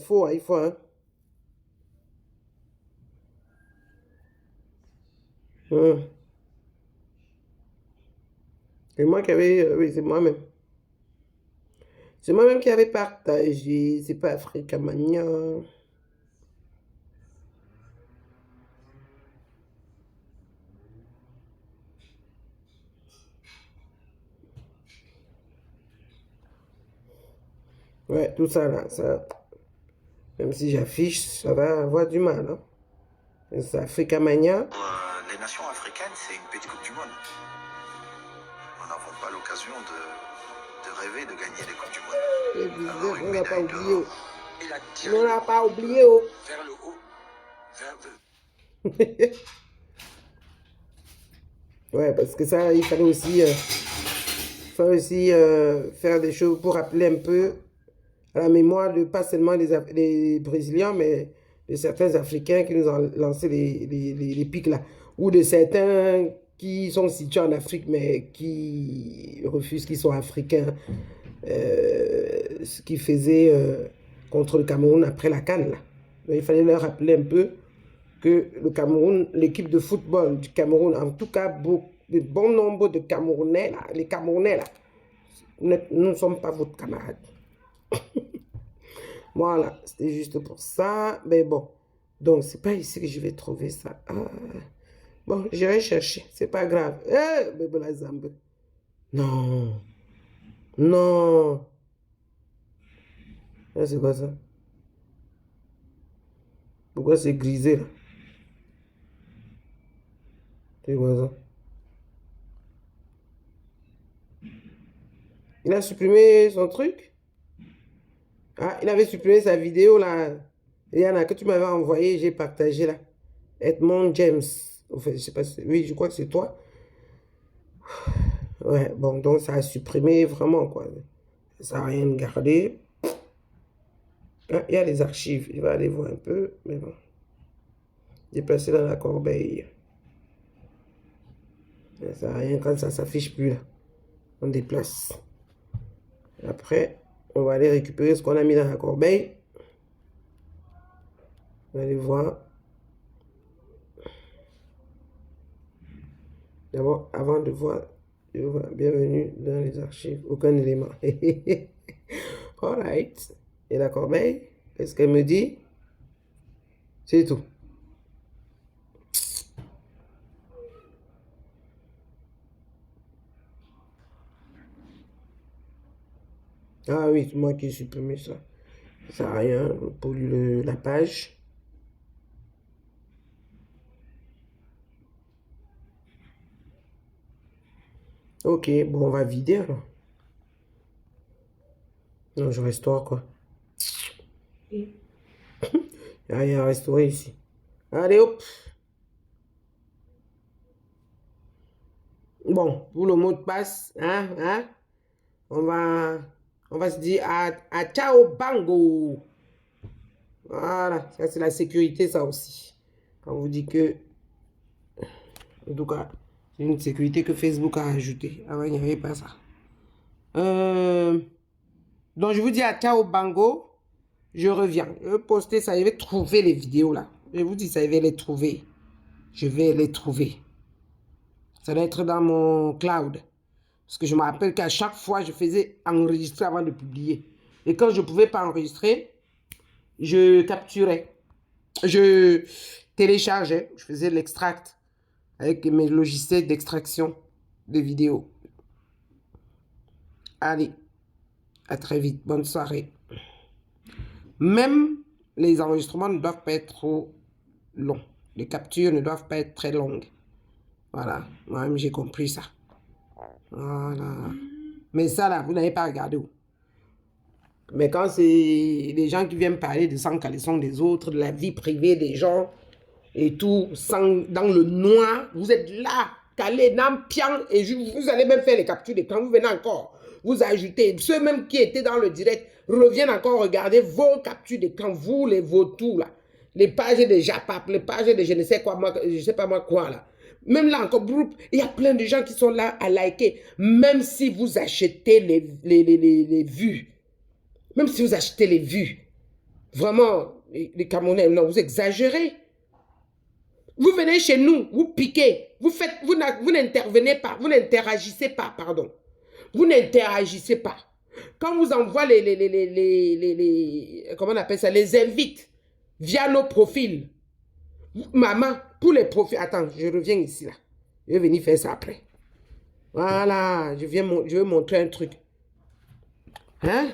C'est moi qui avais, oui, c'est moi-même. C'est moi-même qui avais partagé, c'est pas Africa Mania. Ouais, tout ça là, ça, même si j'affiche, ça va avoir du mal. Hein. C'est Africa Mania. Les nations africaines, c'est une petite Coupe du Monde. Nous n'avons pas l'occasion de rêver de gagner les Coupes du Monde. Alors, On n'a pas oublié. il a tiré On n'a pas oublié. Oh. vers le haut, vers Ouais, parce que ça, il fallait aussi, faire des choses pour rappeler un peu à la mémoire de pas seulement les Brésiliens, mais de certains Africains qui nous ont lancé les pics là, ou de certains qui sont situés en Afrique, mais qui refusent qu'ils soient africains, ce qu'ils faisaient contre le Cameroun après la CAN là. Donc, il fallait leur rappeler un peu que le Cameroun, l'équipe de football du Cameroun, en tout cas, bon nombre de Camerounais, là, les Camerounais, là, nous ne sommes pas votre camarade. Voilà, c'était juste pour ça. Mais bon, donc, c'est pas ici que je vais trouver ça. Ah. Bon, j'irai chercher, c'est pas grave. Eh, bébé la zambe. Non. Non. Ah, c'est quoi ça? Pourquoi c'est grisé, là? C'est quoi ça? Il a supprimé son truc? Ah, il avait supprimé sa vidéo là. Il y en a que tu m'avais envoyé, j'ai partagé là. Edmond James. Enfin, je sais pas si... Oui, je crois que c'est toi. Ouais, bon, donc ça a supprimé vraiment quoi. Ça n'a rien gardé. Ah, il y a les archives. Je vais aller voir un peu, mais bon. Déplacer dans la corbeille. Ça n'a rien quand ça s'affiche plus là. On déplace. Après, on va aller récupérer ce qu'on a mis dans la corbeille. On va aller voir. D'abord, avant de voir, bienvenue dans les archives. Aucun élément. Alright. Et la corbeille, qu'est-ce qu'elle me dit? C'est tout. Ah oui, c'est moi qui ai supprimé ça. Ça sert à rien, on pollue la page. Ok, bon, on va vider alors. Non, je restaure quoi. Il n'y a rien à restaurer ici. Allez, hop. Bon, pour le mot de passe, on va se dire à ciao bango. Voilà, ça c'est la sécurité, ça aussi. Quand on vous dit que, en tout cas, c'est une sécurité que Facebook a ajoutée. Avant, il n'y avait pas ça. Donc, je vous dis à ciao bango. Je reviens. Je vais poster ça. Je vais trouver les vidéos là. Je vous dis ça, je vais les trouver. Je vais les trouver. Ça doit être dans mon cloud. Parce que je me rappelle qu'à chaque fois, je faisais enregistrer avant de publier. Et quand je ne pouvais pas enregistrer, je capturais. Je téléchargeais. Je faisais l'extract avec mes logiciels d'extraction de vidéos. Allez, à très vite. Bonne soirée. Même les enregistrements ne doivent pas être trop longs. Les captures ne doivent pas être très longues. Voilà, moi-même j'ai compris ça. Voilà. Mais ça là, vous n'avez pas regardé où. Mais quand c'est les gens qui viennent parler de sans caleçon des autres, de la vie privée des gens et tout, dans le noir, vous êtes là, calé, dans pian, et vous allez même faire les captures d'écran, vous venez encore, vous ajoutez, ceux même qui étaient dans le direct, reviennent encore regarder vos captures d'écran, vous les vautours là, les pages de Japap, les pages de je ne sais quoi, moi, je sais pas moi quoi là. Même là encore, groupe, il y a plein de gens qui sont là à liker, même si vous achetez les vues. Même si vous achetez les vues, vraiment, les Camerounais, non, vous exagérez. Vous venez chez nous, vous piquez, vous n'intervenez pas, vous n'interagissez pas, pardon. Vous n'interagissez pas. Quand vous envoie comment on appelle ça, les invites via nos profils. Maman, pour les profils, attends, je reviens ici là. Je vais venir faire ça après. Voilà, je vais montrer un truc. Hein?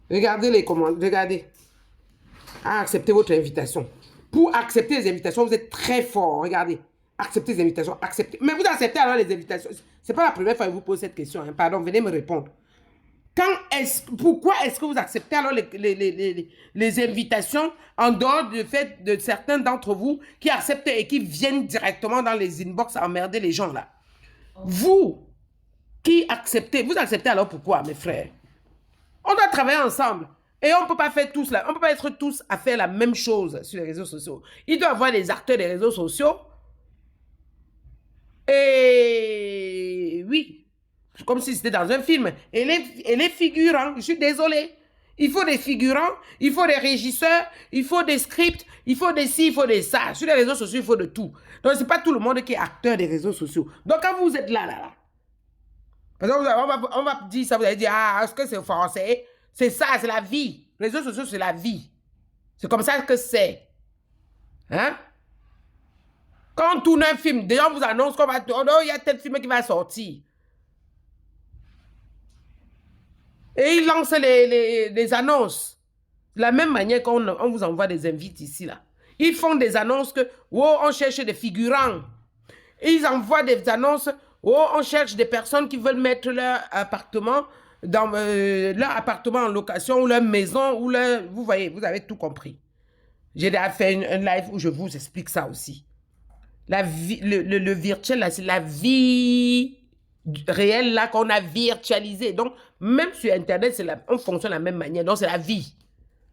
Regardez les commandes, regardez. Acceptez votre invitation. Pour accepter les invitations, vous êtes très fort. Regardez. Acceptez les invitations, acceptez. Mais vous acceptez alors les invitations. C'est pas la première fois que je vous pose cette question. Hein. Pardon, venez me répondre. Pourquoi est-ce que vous acceptez alors les invitations en dehors du fait de certains d'entre vous qui acceptent et qui viennent directement dans les inbox à emmerder les gens là? Vous qui acceptez, vous acceptez alors pourquoi, mes frères? On doit travailler ensemble. Et on ne peut pas faire tous là. On ne peut pas être tous à faire la même chose sur les réseaux sociaux. Il doit y avoir des acteurs des réseaux sociaux. Et oui, comme si c'était dans un film. Et les figurants, je suis désolée. Il faut des figurants, il faut des régisseurs, il faut des scripts, il faut des ci, il faut des ça. Sur les réseaux sociaux, il faut de tout. Donc, ce n'est pas tout le monde qui est acteur des réseaux sociaux. Donc, quand vous êtes là, parce on va dire ça, vous allez dire, ah, est-ce que c'est français? C'est ça, c'est la vie. Les réseaux sociaux, c'est la vie. C'est comme ça que c'est. Hein? Quand on tourne un film, déjà on vous annonce qu'on va tourner, il y a tel film qui va sortir. Et ils lancent les annonces. De la même manière qu'on vous envoie des invites ici, là. Ils font des annonces que, oh, on cherche des figurants. Ils envoient des annonces, oh, on cherche des personnes qui veulent mettre leur appartement en location, ou leur maison, ou leur... Vous voyez, vous avez tout compris. J'ai déjà fait un live où je vous explique ça aussi. La vie, le virtuel, là, c'est la vie réelle, là, qu'on a virtualisé. Donc, même sur Internet, on fonctionne de la même manière. Donc, c'est la vie.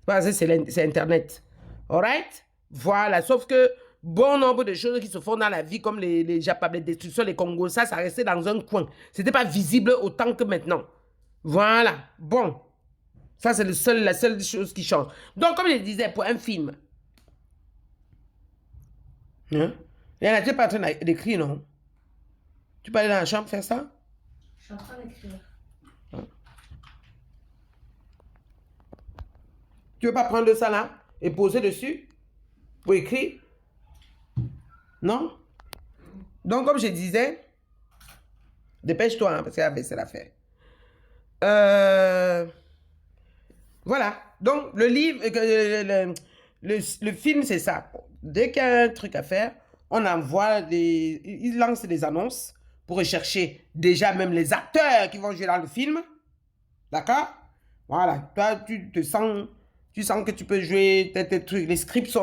C'est Internet. All right? Voilà. Sauf que bon nombre de choses qui se font dans la vie, comme les Japables, les destructions, les Congos, ça restait dans un coin. C'était pas visible autant que maintenant. Voilà. Bon. Ça, c'est la seule chose qui change. Donc, comme je disais, pour un film, hein? Il y en a, tu n'es pas en train d'écrire, non? Tu peux aller dans la chambre faire ça? Je suis en train d'écrire. Tu veux pas prendre ça là et poser dessus pour écrire? Non? Donc, comme je disais, dépêche-toi, hein, parce qu'il y a c'est l'affaire. Voilà. Donc, le livre, le film, c'est ça. Dès qu'il y a un truc à faire, on envoie ils lancent des annonces pour rechercher déjà même les acteurs qui vont jouer dans le film. D'accord? Voilà. Toi, tu sens que tu peux jouer tes trucs. Les scripts,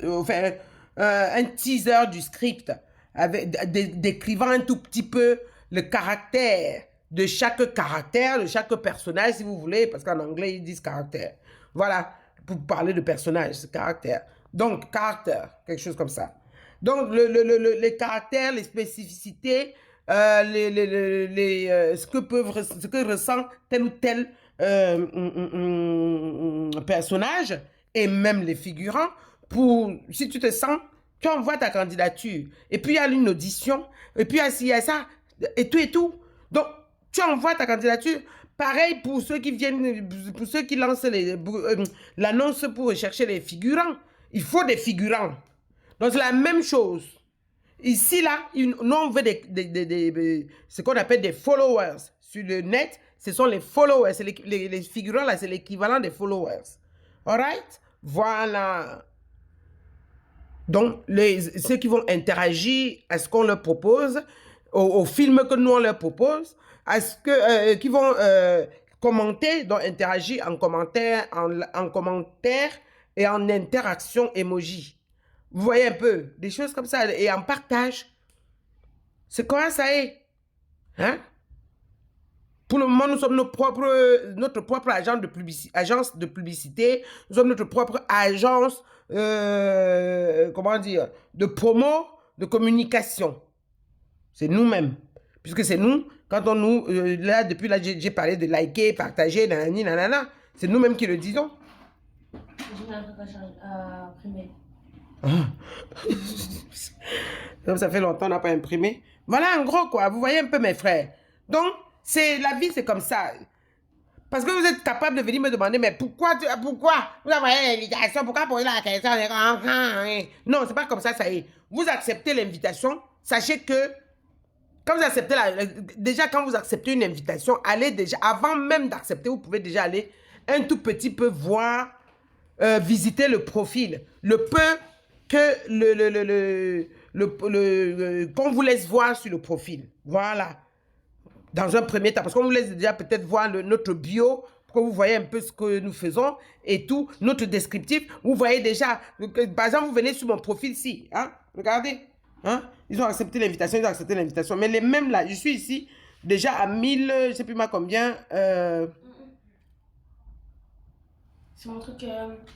enfin, un teaser du script décrivant un tout petit peu le caractère de chaque caractère, de chaque personnage, si vous voulez, parce qu'en anglais, ils disent caractère. Voilà. Pour parler de personnage, c'est caractère. Donc, caractère, quelque chose comme ça. Donc, les caractères, les spécificités, ce que ressent tel ou tel personnage, et même les figurants, si tu te sens, tu envoies ta candidature. Et puis, il y a une audition, et puis il y a ça, et tout. Donc, tu envoies ta candidature. Pareil pour ceux qui viennent, pour ceux qui lancent l'annonce pour rechercher les figurants. Il faut des figurants. Donc, c'est la même chose. Ici, là, nous, on veut ce qu'on appelle des followers. Sur le net, ce sont les followers. Les figurants, là, c'est l'équivalent des followers. All right? Voilà. Donc, ceux qui vont interagir à ce qu'on leur propose, au film que nous, on leur propose, qui vont commenter, donc interagir en commentaire et en interaction emoji. Vous voyez un peu, des choses comme ça, et en partage. C'est comment ça est? Hein? Pour le moment, nous sommes notre propre agence de publicité. Nous sommes notre propre agence, comment dire, de promo, de communication. C'est nous-mêmes. Puisque c'est nous, quand on nous... depuis là, j'ai parlé de liker, partager, nanani, nanana. C'est nous-mêmes qui le disons. J'ai un truc à imprimer. Comme ça fait longtemps qu'on n'a pas imprimé. Voilà, en gros, quoi. Vous voyez un peu, mes frères. Donc, la vie, c'est comme ça. Parce que vous êtes capable de venir me demander, mais pourquoi vous avez l'invitation, pourquoi poser la question? Non, c'est pas comme ça, ça y est. Vous acceptez l'invitation, sachez que quand vous acceptez déjà quand vous acceptez une invitation, allez déjà, avant même d'accepter, vous pouvez déjà aller un tout petit peu voir, visiter le profil. Le peu que qu'on vous laisse voir sur le profil. Voilà. dans un premier temps, parce qu'on vous laisse déjà peut-être voir notre bio, pour que vous voyez un peu ce que nous faisons et tout, notre descriptif. Vous voyez déjà, par exemple, vous venez sur mon profil ici, hein, regardez, hein, ils ont accepté l'invitation, mais les mêmes là, je suis ici, déjà à 1000, je ne sais plus moi combien. C'est mon truc.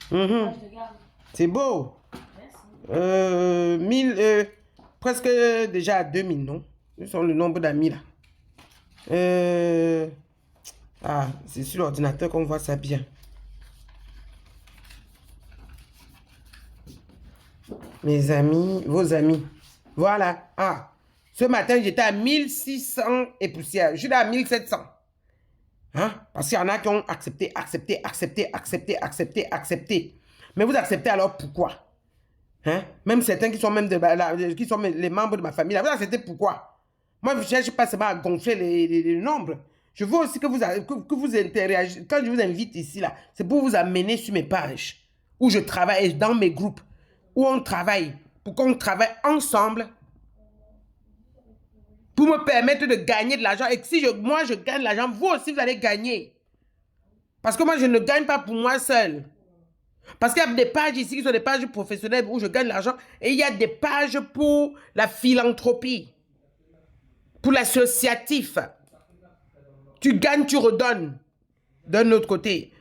Mhm. Je te garde. C'est beau. Merci. 1000, presque déjà à 2000, non? Ce sont le nombre d'amis là. Ah, c'est sur l'ordinateur qu'on voit ça bien. Mes amis, vos amis. Voilà. Ah, ce matin, j'étais à 1600 et poussière. Je suis là à 1700. Hein? Parce qu'il y en a qui ont accepté. Mais vous acceptez alors pourquoi? Hein? Même certains qui sont même qui sont les membres de ma famille, là, vous acceptez pourquoi? Moi, je ne cherche pas seulement à gonfler les nombres. Je veux aussi que vous interagissez. Quand je vous invite ici, là, c'est pour vous amener sur mes pages où je travaille, dans mes groupes, où on travaille, pour qu'on travaille ensemble, pour me permettre de gagner de l'argent. Et que si moi, je gagne de l'argent, vous aussi, vous allez gagner. Parce que moi, je ne gagne pas pour moi seul. Parce qu'il y a des pages ici qui sont des pages professionnelles où je gagne de l'argent. Et il y a des pages pour la philanthropie. Pour l'associatif. Tu gagnes, tu redonnes. D'un autre côté.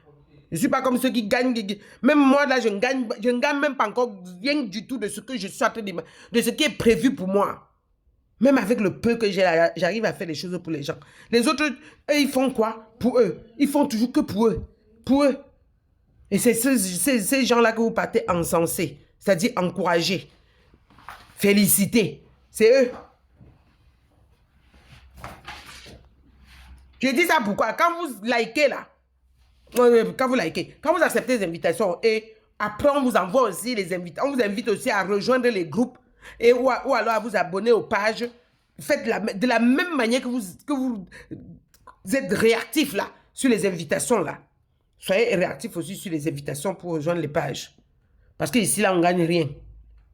Je ne suis pas comme ceux qui gagnent. Même moi, là, je ne gagne même pas encore rien du tout de ce que je suis en train de ce qui est prévu pour moi. Même avec le peu que j'ai là, j'arrive à faire les choses pour les gens. Les autres, eux, ils font quoi? Pour eux. Ils font toujours que pour eux. Pour eux. Et c'est ces gens-là que vous partez encenser. C'est-à-dire encourager. Féliciter. C'est eux. Je dis ça pourquoi? Quand vous likez là, quand vous acceptez les invitations et après on vous envoie aussi les invitations, on vous invite aussi à rejoindre les groupes et ou alors à vous abonner aux pages. Faites de la même manière que vous êtes réactifs là sur les invitations là. Soyez réactifs aussi sur les invitations pour rejoindre les pages. Parce qu'ici là on ne gagne rien.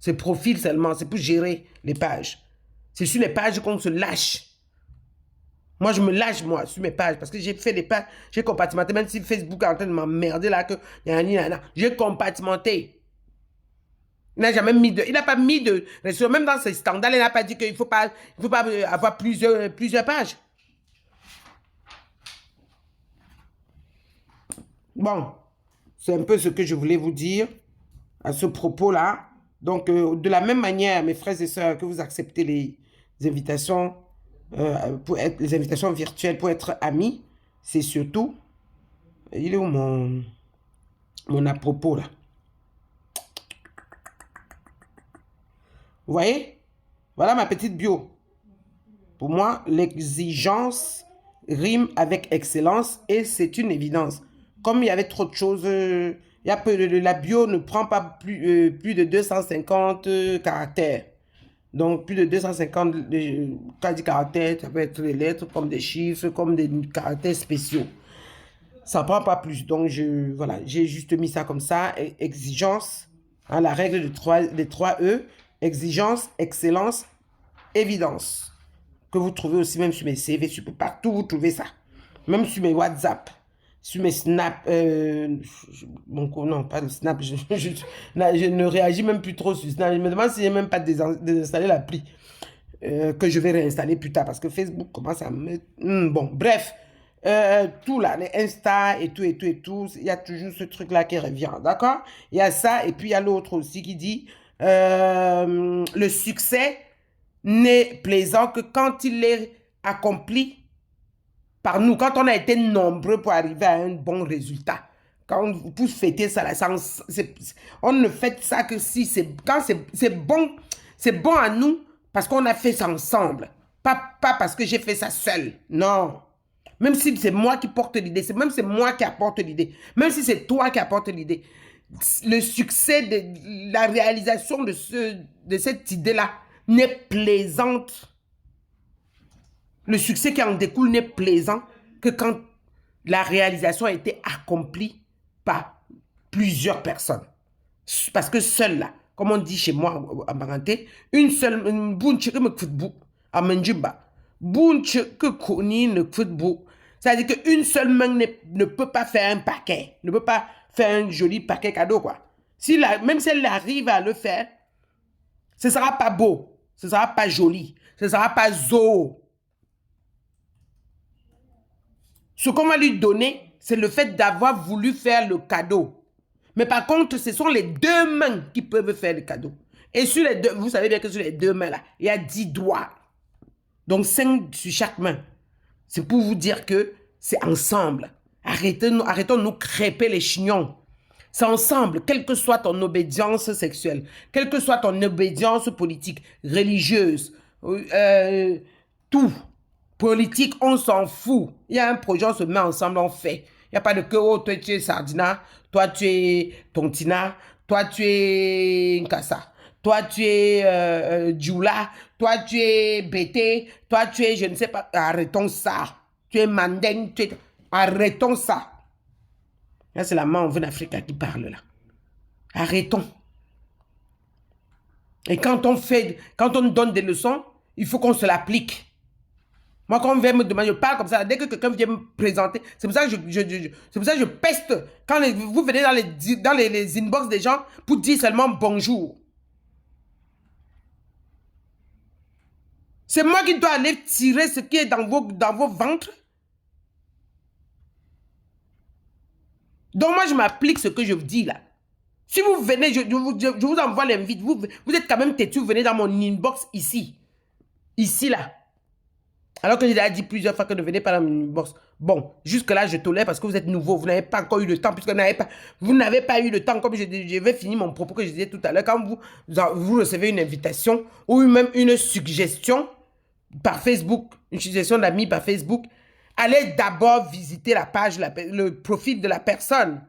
C'est profil seulement, c'est pour gérer les pages. C'est sur les pages qu'on se lâche. Moi, je me lâche, moi, sur mes pages, parce que j'ai fait des pages, j'ai compartimenté, même si Facebook est en train de m'emmerder là, que j'ai compartimenté. Il n'a jamais mis il n'a pas mis de restriction, même dans ses standards, il n'a pas dit qu'il ne faut pas avoir plusieurs pages. Bon, c'est un peu ce que je voulais vous dire à ce propos-là. Donc, de la même manière, mes frères et sœurs, que vous acceptez les invitations, les invitations virtuelles pour être amis, c'est surtout, il est où mon à propos là? Vous voyez? Voilà ma petite bio. Pour moi, l'exigence rime avec excellence et c'est une évidence. Comme il y avait trop de choses, la bio ne prend pas plus de 250 caractères. Donc, plus de 250 caractères, ça peut être des lettres, comme des chiffres, comme des caractères spéciaux. Ça ne prend pas plus. Donc, voilà, j'ai juste mis ça comme ça. Exigence, hein, la règle des 3 E. Exigence, excellence, évidence. Que vous trouvez aussi même sur mes CV, partout vous trouvez ça. Même sur mes WhatsApp, sur mes Snap. Non, pas de Snap. Je ne réagis même plus trop sur Snap. Je me demande si je n'ai même pas désinstallé l'appli. Que je vais réinstaller plus tard parce que Facebook commence à me... bon, bref. Tout là, les Insta et tout. Il y a toujours ce truc-là qui revient. D'accord? Il y a ça et puis il y a l'autre aussi qui dit... le succès n'est plaisant que quand il est accompli par nous, quand on a été nombreux pour arriver à un bon résultat. Pour fêter ça, là, on ne fête ça que si c'est bon à nous parce qu'on a fait ça ensemble. Pas parce que j'ai fait ça seul. Non. Même si c'est moi qui porte l'idée, même si c'est moi qui apporte l'idée, même si c'est toi qui apporte l'idée. Le succès de la réalisation de cette idée-là n'est plaisante. Le succès qui en découle n'est plaisant que quand la réalisation a été accomplie par plusieurs personnes. Parce que seul là, comme on dit chez moi en parenté, une seule, que Koni ne football. C'est-à-dire qu'une seule main ne peut pas faire un paquet, ne peut pas faire un joli paquet cadeau, quoi. Même si elle arrive à le faire, ce ne sera pas beau, ce ne sera pas joli, ce ne sera pas zo. Ce qu'on va lui donner, c'est le fait d'avoir voulu faire le cadeau. Mais par contre, ce sont les deux mains qui peuvent faire le cadeau. Et sur les deux, vous savez bien que sur les deux mains, là, il y a 10 doigts. Donc 5 sur chaque main. C'est pour vous dire que c'est ensemble. Arrêtons de nous crêper les chignons. C'est ensemble, quelle que soit ton obédience sexuelle, quelle que soit ton obédience politique, religieuse, tout. Politique, on s'en fout. Il y a un projet, on se met ensemble, on fait. Il n'y a pas de que, oh, toi tu es Sardina, toi tu es Tontina, toi tu es Nkassa, toi tu es Djoula, toi tu es Bété, toi tu es, je ne sais pas, arrêtons ça. Tu es Mandeng, arrêtons ça. Là, c'est la main en vue d'Afrique qui parle là. Arrêtons. Et quand on donne des leçons, il faut qu'on se l'applique. Moi, quand on vient me demander, je parle comme ça. Dès que quelqu'un vient me présenter, c'est pour ça que c'est pour ça que je peste. Quand vous venez dans les inbox des gens pour dire seulement bonjour. C'est moi qui dois aller tirer ce qui est dans vos ventres. Donc moi, je m'applique ce que je vous dis là. Si vous venez, je vous envoie l'invite. Vous êtes quand même têtu, vous venez dans mon inbox ici. Ici là. Alors que j'ai déjà dit plusieurs fois que ne venez pas dans mon inbox. Bon, jusque-là, je tolère parce que vous êtes nouveau. Vous n'avez pas encore eu le temps, puisque vous n'avez pas eu le temps, comme je vais finir mon propos que je disais tout à l'heure. Quand vous recevez une invitation ou même une suggestion par Facebook, une suggestion d'amis par Facebook, allez d'abord visiter la page, le profil de la personne.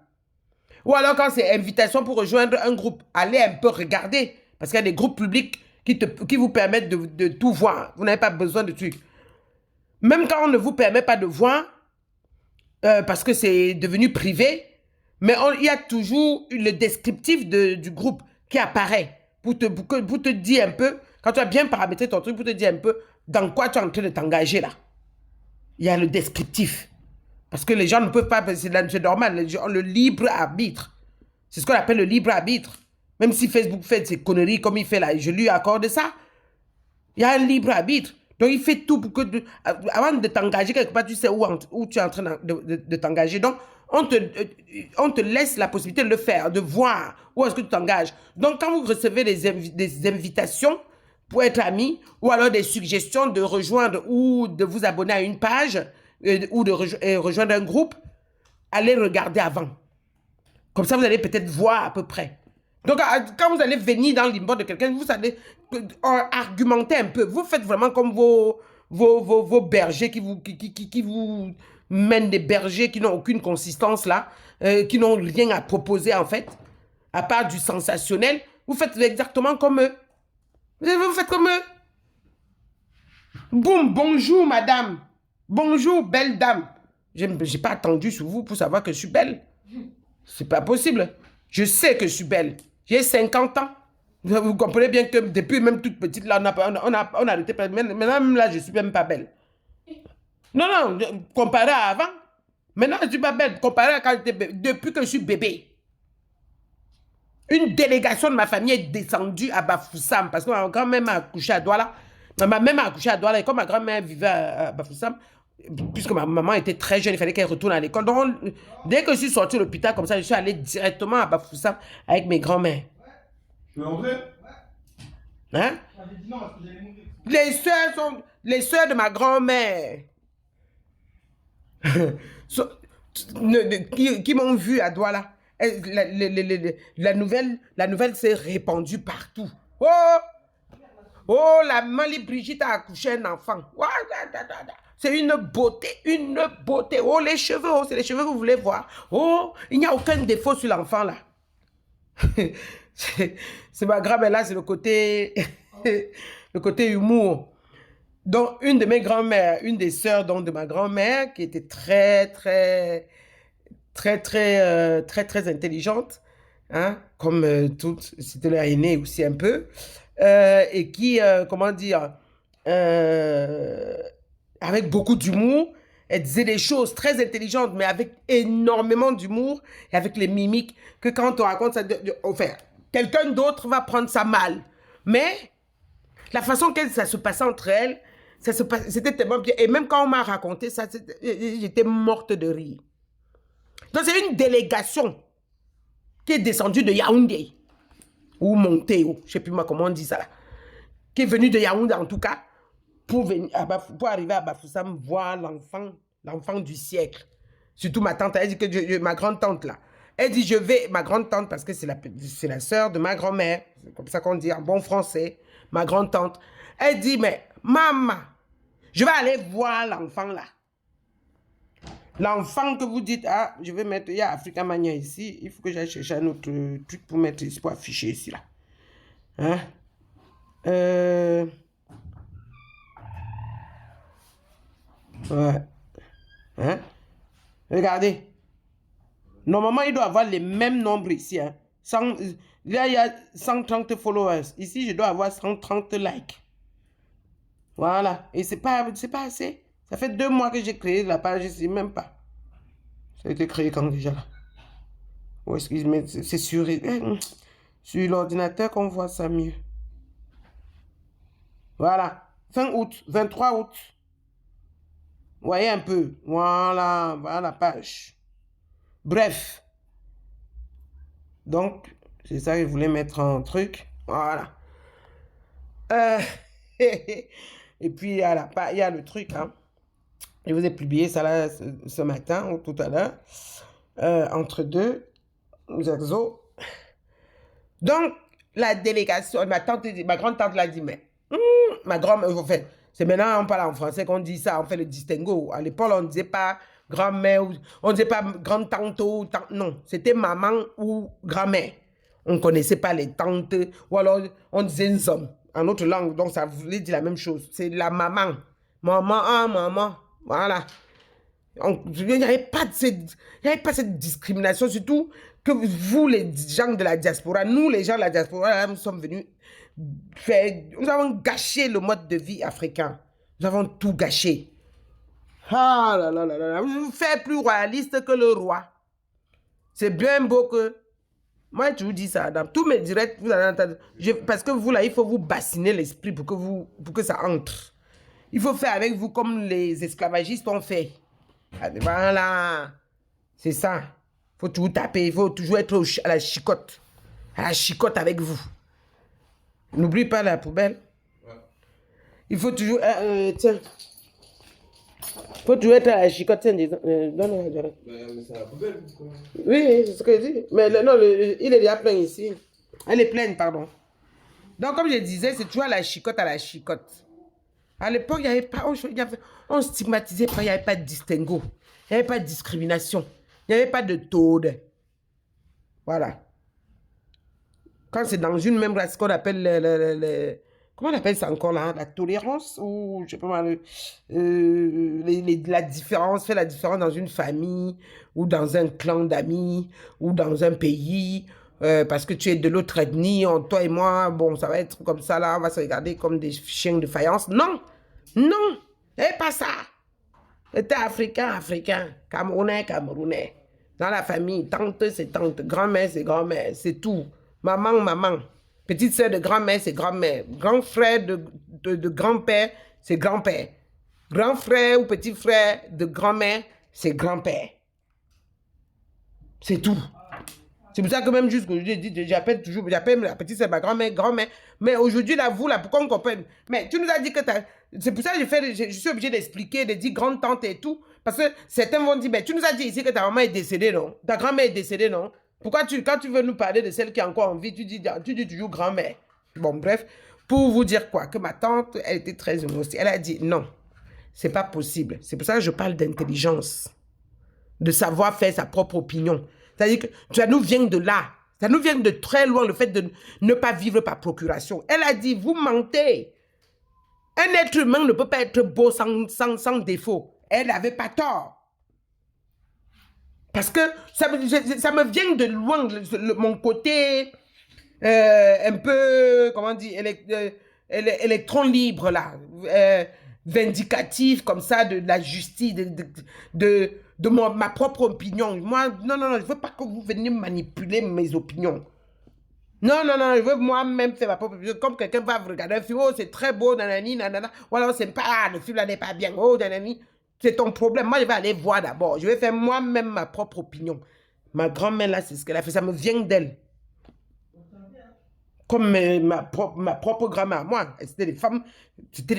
Ou alors quand c'est invitation pour rejoindre un groupe, allez un peu regarder. Parce qu'il y a des groupes publics qui vous permettent de tout voir. Vous n'avez pas besoin de trucs. Même quand on ne vous permet pas de voir, parce que c'est devenu privé, mais il y a toujours le descriptif du groupe qui apparaît pour te dire un peu, quand tu as bien paramétré ton truc, pour te dire un peu dans quoi tu es en train de t'engager là. Il y a le descriptif. Parce que les gens ne peuvent pas, c'est normal, les gens ont le libre arbitre. C'est ce qu'on appelle le libre arbitre. Même si Facebook fait ses conneries comme il fait là, je lui accorde ça. Il y a un libre arbitre. Donc, il fait tout pour que... avant de t'engager quelque part, tu sais où tu es en train de t'engager. Donc, on te laisse la possibilité de le faire, de voir où est-ce que tu t'engages. Donc, quand vous recevez des invitations pour être amis, ou alors des suggestions de rejoindre ou de vous abonner à une page, ou de rejoindre un groupe, allez regarder avant. Comme ça, vous allez peut-être voir à peu près. Donc, quand vous allez venir dans l'inbox de quelqu'un, vous allez argumenter un peu. Vous faites vraiment comme vos bergers qui vous mènent des bergers qui n'ont aucune consistance là, qui n'ont rien à proposer en fait, à part du sensationnel. Vous faites exactement comme eux. Vous faites comme eux. Boum, bonjour madame. Bonjour belle dame. Je n'ai pas attendu sur vous pour savoir que je suis belle. C'est pas possible. Je sais que je suis belle. J'ai 50 ans. Vous comprenez bien que depuis même toute petite, là, on a arrêté. Maintenant, même là, je ne suis même pas belle. Non, comparé à avant. Maintenant, je ne suis pas belle. Comparé à quand j'étais bébé. Depuis que je suis bébé. Une délégation de ma famille est descendue à Bafoussam. Parce que ma grand-mère m'a accouché à Douala. Ma mère m'a accouché à Douala. Et comme ma grand-mère vivait à Bafoussam, puisque ma maman était très jeune, il fallait qu'elle retourne à l'école. Donc, dès que je suis sortie de l'hôpital comme ça, je suis allée directement à Bafoussam avec mes grands-mères. Tu veux entrer? Hein? Les sœurs sont les sœurs de ma grand-mère. qui m'ont vu à Douala. La nouvelle s'est répandue partout. Oh, la Mali Brigitte a accouché un enfant. C'est une beauté, une beauté. Oh, les cheveux, oh, c'est les cheveux que vous voulez voir. Oh, il n'y a aucun défaut sur l'enfant là. C'est ma grand-mère là, c'est le côté humour. Donc, une de mes grand-mères, une des sœurs donc, de ma grand-mère, qui était très intelligente, hein, comme toutes, c'était leur aînée aussi un peu, et qui, comment dire, avec beaucoup d'humour. Elle disait des choses très intelligentes, mais avec énormément d'humour et avec les mimiques que quand on raconte ça, enfin, quelqu'un d'autre va prendre ça mal. Mais la façon que ça se passait entre elles, c'était tellement bien. Et même quand on m'a raconté ça, j'étais morte de rire. Donc c'est une délégation qui est descendue de Yaoundé, ou montée, je ne sais plus moi comment on dit ça là, qui est venue de Yaoundé en tout cas, pour arriver à Bafoussam voir l'enfant du siècle. Surtout ma tante, elle dit que ma grande-tante là, elle dit ma grande-tante parce que c'est la sœur de ma grand-mère, c'est comme ça qu'on dit en bon français, ma grande-tante, elle dit mais maman, je vais aller voir l'enfant là. L'enfant que vous dites, ah, je vais mettre, il y a Africa Mania ici, il faut que j'aille chercher un autre truc pour mettre ici, pour afficher ici là. Hein? Ouais. Hein? Regardez. Normalement, il doit avoir les mêmes nombres ici. Hein. Là, il y a 130 followers. Ici, je dois avoir 130 likes. Voilà. Et c'est pas assez. Ça fait 2 mois que j'ai créé la page ici, même pas. Ça a été créé quand déjà là? Oh, excusez-moi, c'est sur l'ordinateur qu'on voit ça mieux. Voilà. Fin août, 23 août. Vous voyez un peu. Voilà la page. Bref. Donc, c'est ça que je voulais mettre en truc. Voilà. Et puis, il y a le truc. Hein. Je vous ai publié ça là ce matin ou tout à l'heure. Entre deux. Exo. Donc, la délégation, ma grande-tante l'a dit, mais ma grand-mère, en fait, c'est maintenant on parle en français qu'on dit ça, on fait le distinguo. À l'époque, on ne disait pas grand-mère, on ne disait pas grande-tante ou tante, non, c'était maman ou grand-mère. On ne connaissait pas les tantes, ou alors on disait une somme en autre langue, donc ça voulait dire la même chose. C'est la maman. Maman, voilà. Il n'y avait pas cette discrimination, surtout que vous, les gens de la diaspora, nous, les gens de la diaspora, nous sommes venus nous avons gâché le mode de vie africain. Nous avons tout gâché. Ah là là là là, vous faites plus royaliste que le roi. C'est bien beau que... Moi, je vous dis ça, dans tous mes directs, vous allez entendre... parce que vous, là, il faut vous bassiner l'esprit pour que ça entre. Il faut faire avec vous comme les esclavagistes ont fait. Voilà. C'est ça. Il faut toujours taper, il faut toujours être à la chicotte. À la chicotte avec vous. N'oublie pas la poubelle. Ouais. Il faut toujours... tiens. Il faut toujours être à la chicotte. Tiens, donne-moi. Mais c'est la poubelle. Quoi. Oui, c'est ce que je dis. Mais il est déjà plein ici. Elle est pleine, pardon. Donc, comme je disais, c'est toujours à la chicotte, à la chicotte. À l'époque, il n'y avait pas... On stigmatisait pas, il n'y avait pas de distinguo. Il n'y avait pas de discrimination. Il n'y avait pas de taude. Voilà. Quand c'est dans une même race qu'on appelle comment on appelle ça encore là? La tolérance ou je sais pas la différence, fait la différence dans une famille ou dans un clan d'amis ou dans un pays parce que tu es de l'autre ethnie, toi et moi, bon, ça va être comme ça là, on va se regarder comme des chiens de faïence. Non, non, et pas ça. C'était africain, camerounais. Dans la famille, tante, c'est tante, grand-mère, c'est grand-mère, c'est tout. Maman. Petite sœur de grand-mère, c'est grand-mère. Grand frère de grand-père, c'est grand-père. Grand frère ou petit frère de grand-mère, c'est grand-père. C'est tout. C'est pour ça que même jusqu'aujourd'hui, j'appelle la petite sœur ma grand-mère. Mais aujourd'hui, là, vous, là, pourquoi on comprenne? Mais tu nous as dit que c'est pour ça que je suis obligé d'expliquer, de dire grande-tante et tout. Parce que certains vont dire, mais tu nous as dit ici que ta maman est décédée, non? Ta grand-mère est décédée, non? Pourquoi quand tu veux nous parler de celle qui est encore en vie, tu dis toujours grand-mère. Bon, bref, pour vous dire quoi? Que ma tante, elle était très émotive. Elle a dit, non, c'est pas possible. C'est pour ça que je parle d'intelligence. De savoir faire sa propre opinion. C'est-à-dire que ça nous vient de là. Ça nous vient de très loin, le fait de ne pas vivre par procuration. Elle a dit, vous mentez. Un être humain ne peut pas être beau sans défaut. Elle n'avait pas tort. Parce que ça me vient de loin, mon côté un peu, comment dire, électron libre là. vindicatif comme ça de la justice, ma propre opinion. Moi, non, je ne veux pas que vous veniez manipuler mes opinions. Non, je veux moi-même faire ma propre opinion. Comme quelqu'un va regarder un film, oh, c'est très beau, nanani, nanana. Ou alors, c'est pas, le film là n'est pas bien, oh, nanani. C'est ton problème. Moi, je vais aller voir d'abord. Je vais faire moi-même ma propre opinion. Ma grand-mère, là, c'est ce qu'elle a fait. Ça me vient d'elle. Comme ma propre grand-mère. Moi, c'était des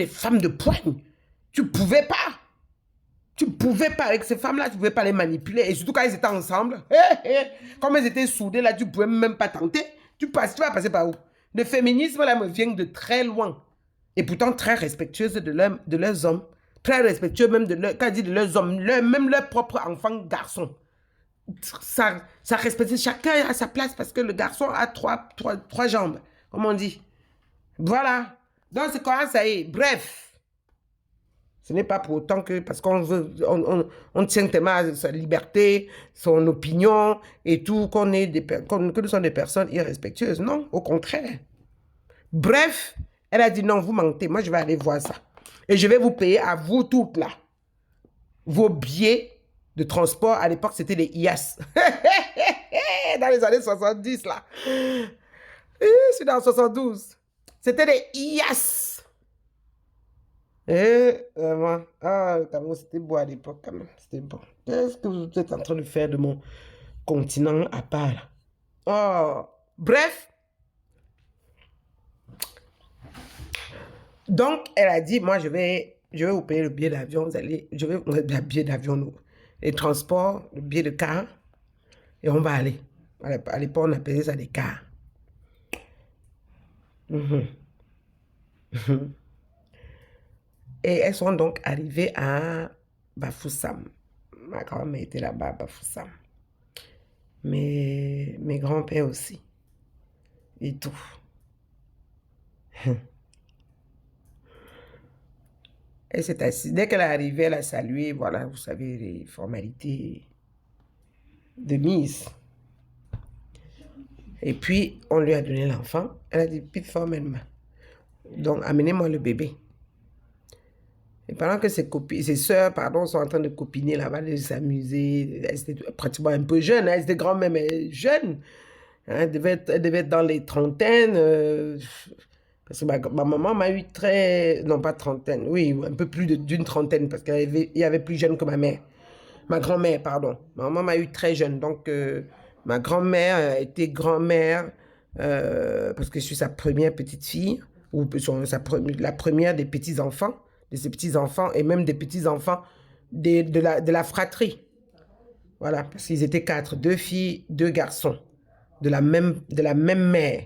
femmes de poigne. Tu pouvais pas. Avec ces femmes-là, tu pouvais pas les manipuler. Et surtout quand elles étaient ensemble. Comme elles étaient soudées, là, tu pouvais même pas tenter. Tu vas passer par où? Le féminisme, là, me vient de très loin. Et pourtant, très respectueuse de leurs hommes. Très respectueux même quand je dis de leurs hommes, même leurs propres enfants garçons. Ça respecte chacun à sa place parce que le garçon a trois jambes, comme on dit. Voilà. Donc, c'est quand ça y est. Bref. Ce n'est pas pour autant que, parce qu'on veut, on tient tellement à sa liberté, son opinion et tout, que nous sommes des personnes irrespectueuses. Non, au contraire. Bref, elle a dit non, vous mentez. Moi, je vais aller voir ça. Et je vais vous payer à vous toutes là. Vos billets de transport, à l'époque, c'était les IAS. Dans les années 70, là. C'est dans 72. C'était les IAS. Et vraiment, c'était beau à l'époque, quand même. C'était beau. Qu'est-ce que vous êtes en train de faire de mon continent à part, là? Oh, bref. Donc, elle a dit, moi, je vais vous payer le billet d'avion, le billet d'avion, les transports, le billet de car, et on va aller. À l'époque, on appelait ça des cars. Et elles sont donc arrivées à Bafoussam. Ma grand-mère était là-bas à Bafoussam. Mes grands-pères aussi. Et tout. Elle s'est assise. Dès qu'elle est arrivée, elle a salué. Voilà, vous savez, les formalités de mise. Et puis, on lui a donné l'enfant. Elle a dit, plus formellement. Donc, amenez-moi le bébé. Et pendant que ses sœurs, sont en train de copiner là-bas, de s'amuser, elles étaient pratiquement un peu jeunes, elles étaient grand même jeunes. Elles devaient être dans les trentaines. Parce que ma maman m'a eu non pas trentaine, oui, un peu plus d'une trentaine, parce qu'il y avait plus jeune que ma mère. Ma grand-mère, pardon. Ma maman m'a eu très jeune, donc ma grand-mère était grand-mère, parce que je suis sa première petite fille, ou la première des petits-enfants, de ses petits-enfants, et même des petits-enfants de la fratrie. Voilà, parce qu'ils étaient 4, 2 filles, 2 garçons, de la même mère.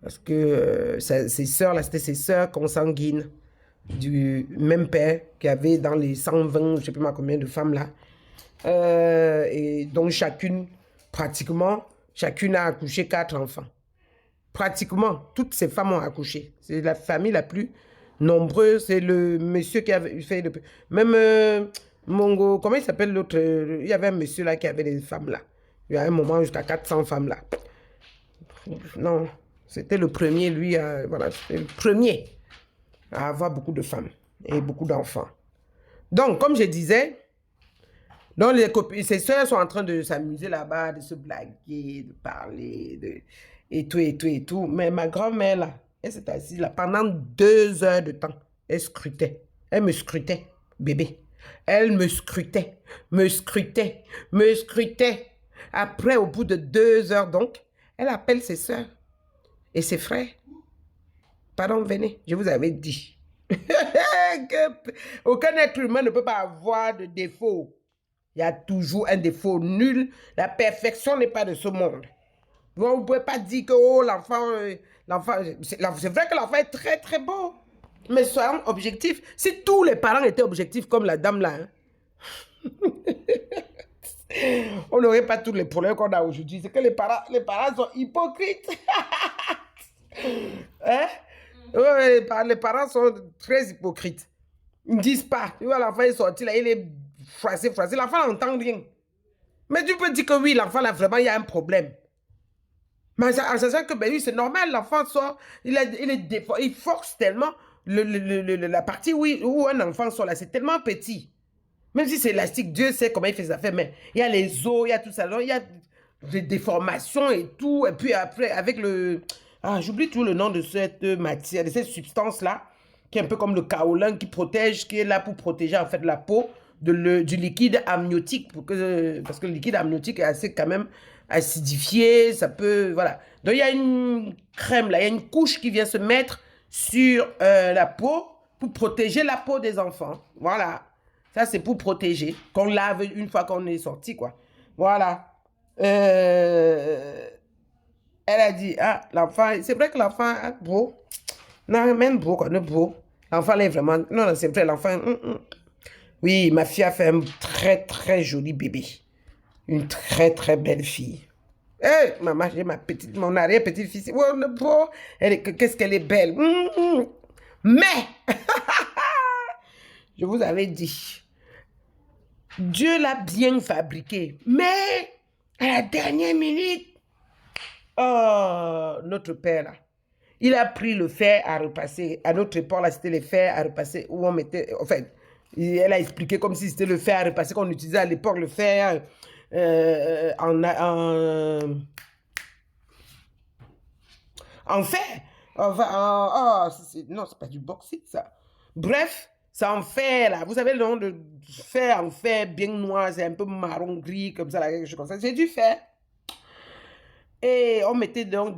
Parce que ces sœurs-là, c'était ses sœurs consanguines du même père qui avait dans les 120, je ne sais plus combien de femmes là. Et donc chacune a accouché 4 enfants. Pratiquement, toutes ces femmes ont accouché. C'est la famille la plus nombreuse. C'est le monsieur qui avait fait le... Même Mongo, comment il s'appelle l'autre? Il y avait un monsieur là qui avait des femmes là. Il y a un moment jusqu'à 400 femmes là. Non, c'était le premier, lui, voilà, c'était le premier à avoir beaucoup de femmes et beaucoup d'enfants. Donc, comme je disais, donc ses soeurs sont en train de s'amuser là-bas, de se blaguer, de parler, et tout. Mais ma grand-mère, là, elle s'est assise là pendant 2 heures de temps. Elle scrutait. Elle me scrutait, bébé. Elle me scrutait. Après, au bout de 2 heures, donc, elle appelle ses soeurs et ses frères. Pardon, venez, je vous avais dit. Aucun être humain ne peut pas avoir de défaut. Il y a toujours un défaut nul. La perfection n'est pas de ce monde. Vous ne pouvez pas dire que oh, l'enfant, c'est vrai que l'enfant est très très beau. Mais soyons objectifs. Si tous les parents étaient objectifs comme la dame là, hein, on n'aurait pas tous les problèmes qu'on a aujourd'hui. C'est que les parents sont hypocrites. Hein? Ouais, les parents sont très hypocrites. Ils ne disent pas. Tu vois, l'enfant est sorti là, il est froissé. L'enfant n'entend rien. Mais tu peux dire que oui, l'enfant là, vraiment, il y a un problème. Mais en sachant que ben oui, c'est normal, l'enfant sort, il force tellement la partie où un enfant sort là, c'est tellement petit. Même si c'est élastique, Dieu sait comment il fait ça. Mais il y a les os, il y a tout ça. Donc, il y a des déformations et tout. Et puis après, avec le... Ah, j'oublie tout le nom de cette matière, de cette substance-là, qui est un peu comme le kaolin, qui protège, qui est là pour protéger en fait la peau du liquide amniotique. Parce que le liquide amniotique est assez quand même acidifié, ça peut... Voilà. Donc, il y a une crème là, il y a une couche qui vient se mettre sur la peau pour protéger la peau des enfants. Voilà. Ça, c'est pour protéger. Qu'on lave une fois qu'on est sorti, quoi. Voilà. Elle a dit, ah, l'enfant, c'est vrai que l'enfant est beau. Non, même beau, quoi, ne beau. L'enfant, est vraiment... Non, c'est vrai, l'enfant... Oui, ma fille a fait un très, très joli bébé. Une très, très belle fille. Eh, maman, j'ai mon arrière-petite-fille. Oh, le beau. Qu'est-ce qu'elle est belle. Mais, je vous avais dit... Dieu l'a bien fabriqué. Mais, à la dernière minute, oh, notre père, là, il a pris le fer à repasser. À notre époque, là, c'était les fers à repasser où on mettait... En fait, elle a expliqué comme si c'était le fer à repasser qu'on utilisait à l'époque, le fer en fer. Non, c'est pas du bauxite, ça. Bref, ça en fer, là. Vous avez le nom de fer en fer bien noir, c'est un peu marron gris, comme ça, là, quelque chose comme ça. C'est du fer. Et on mettait donc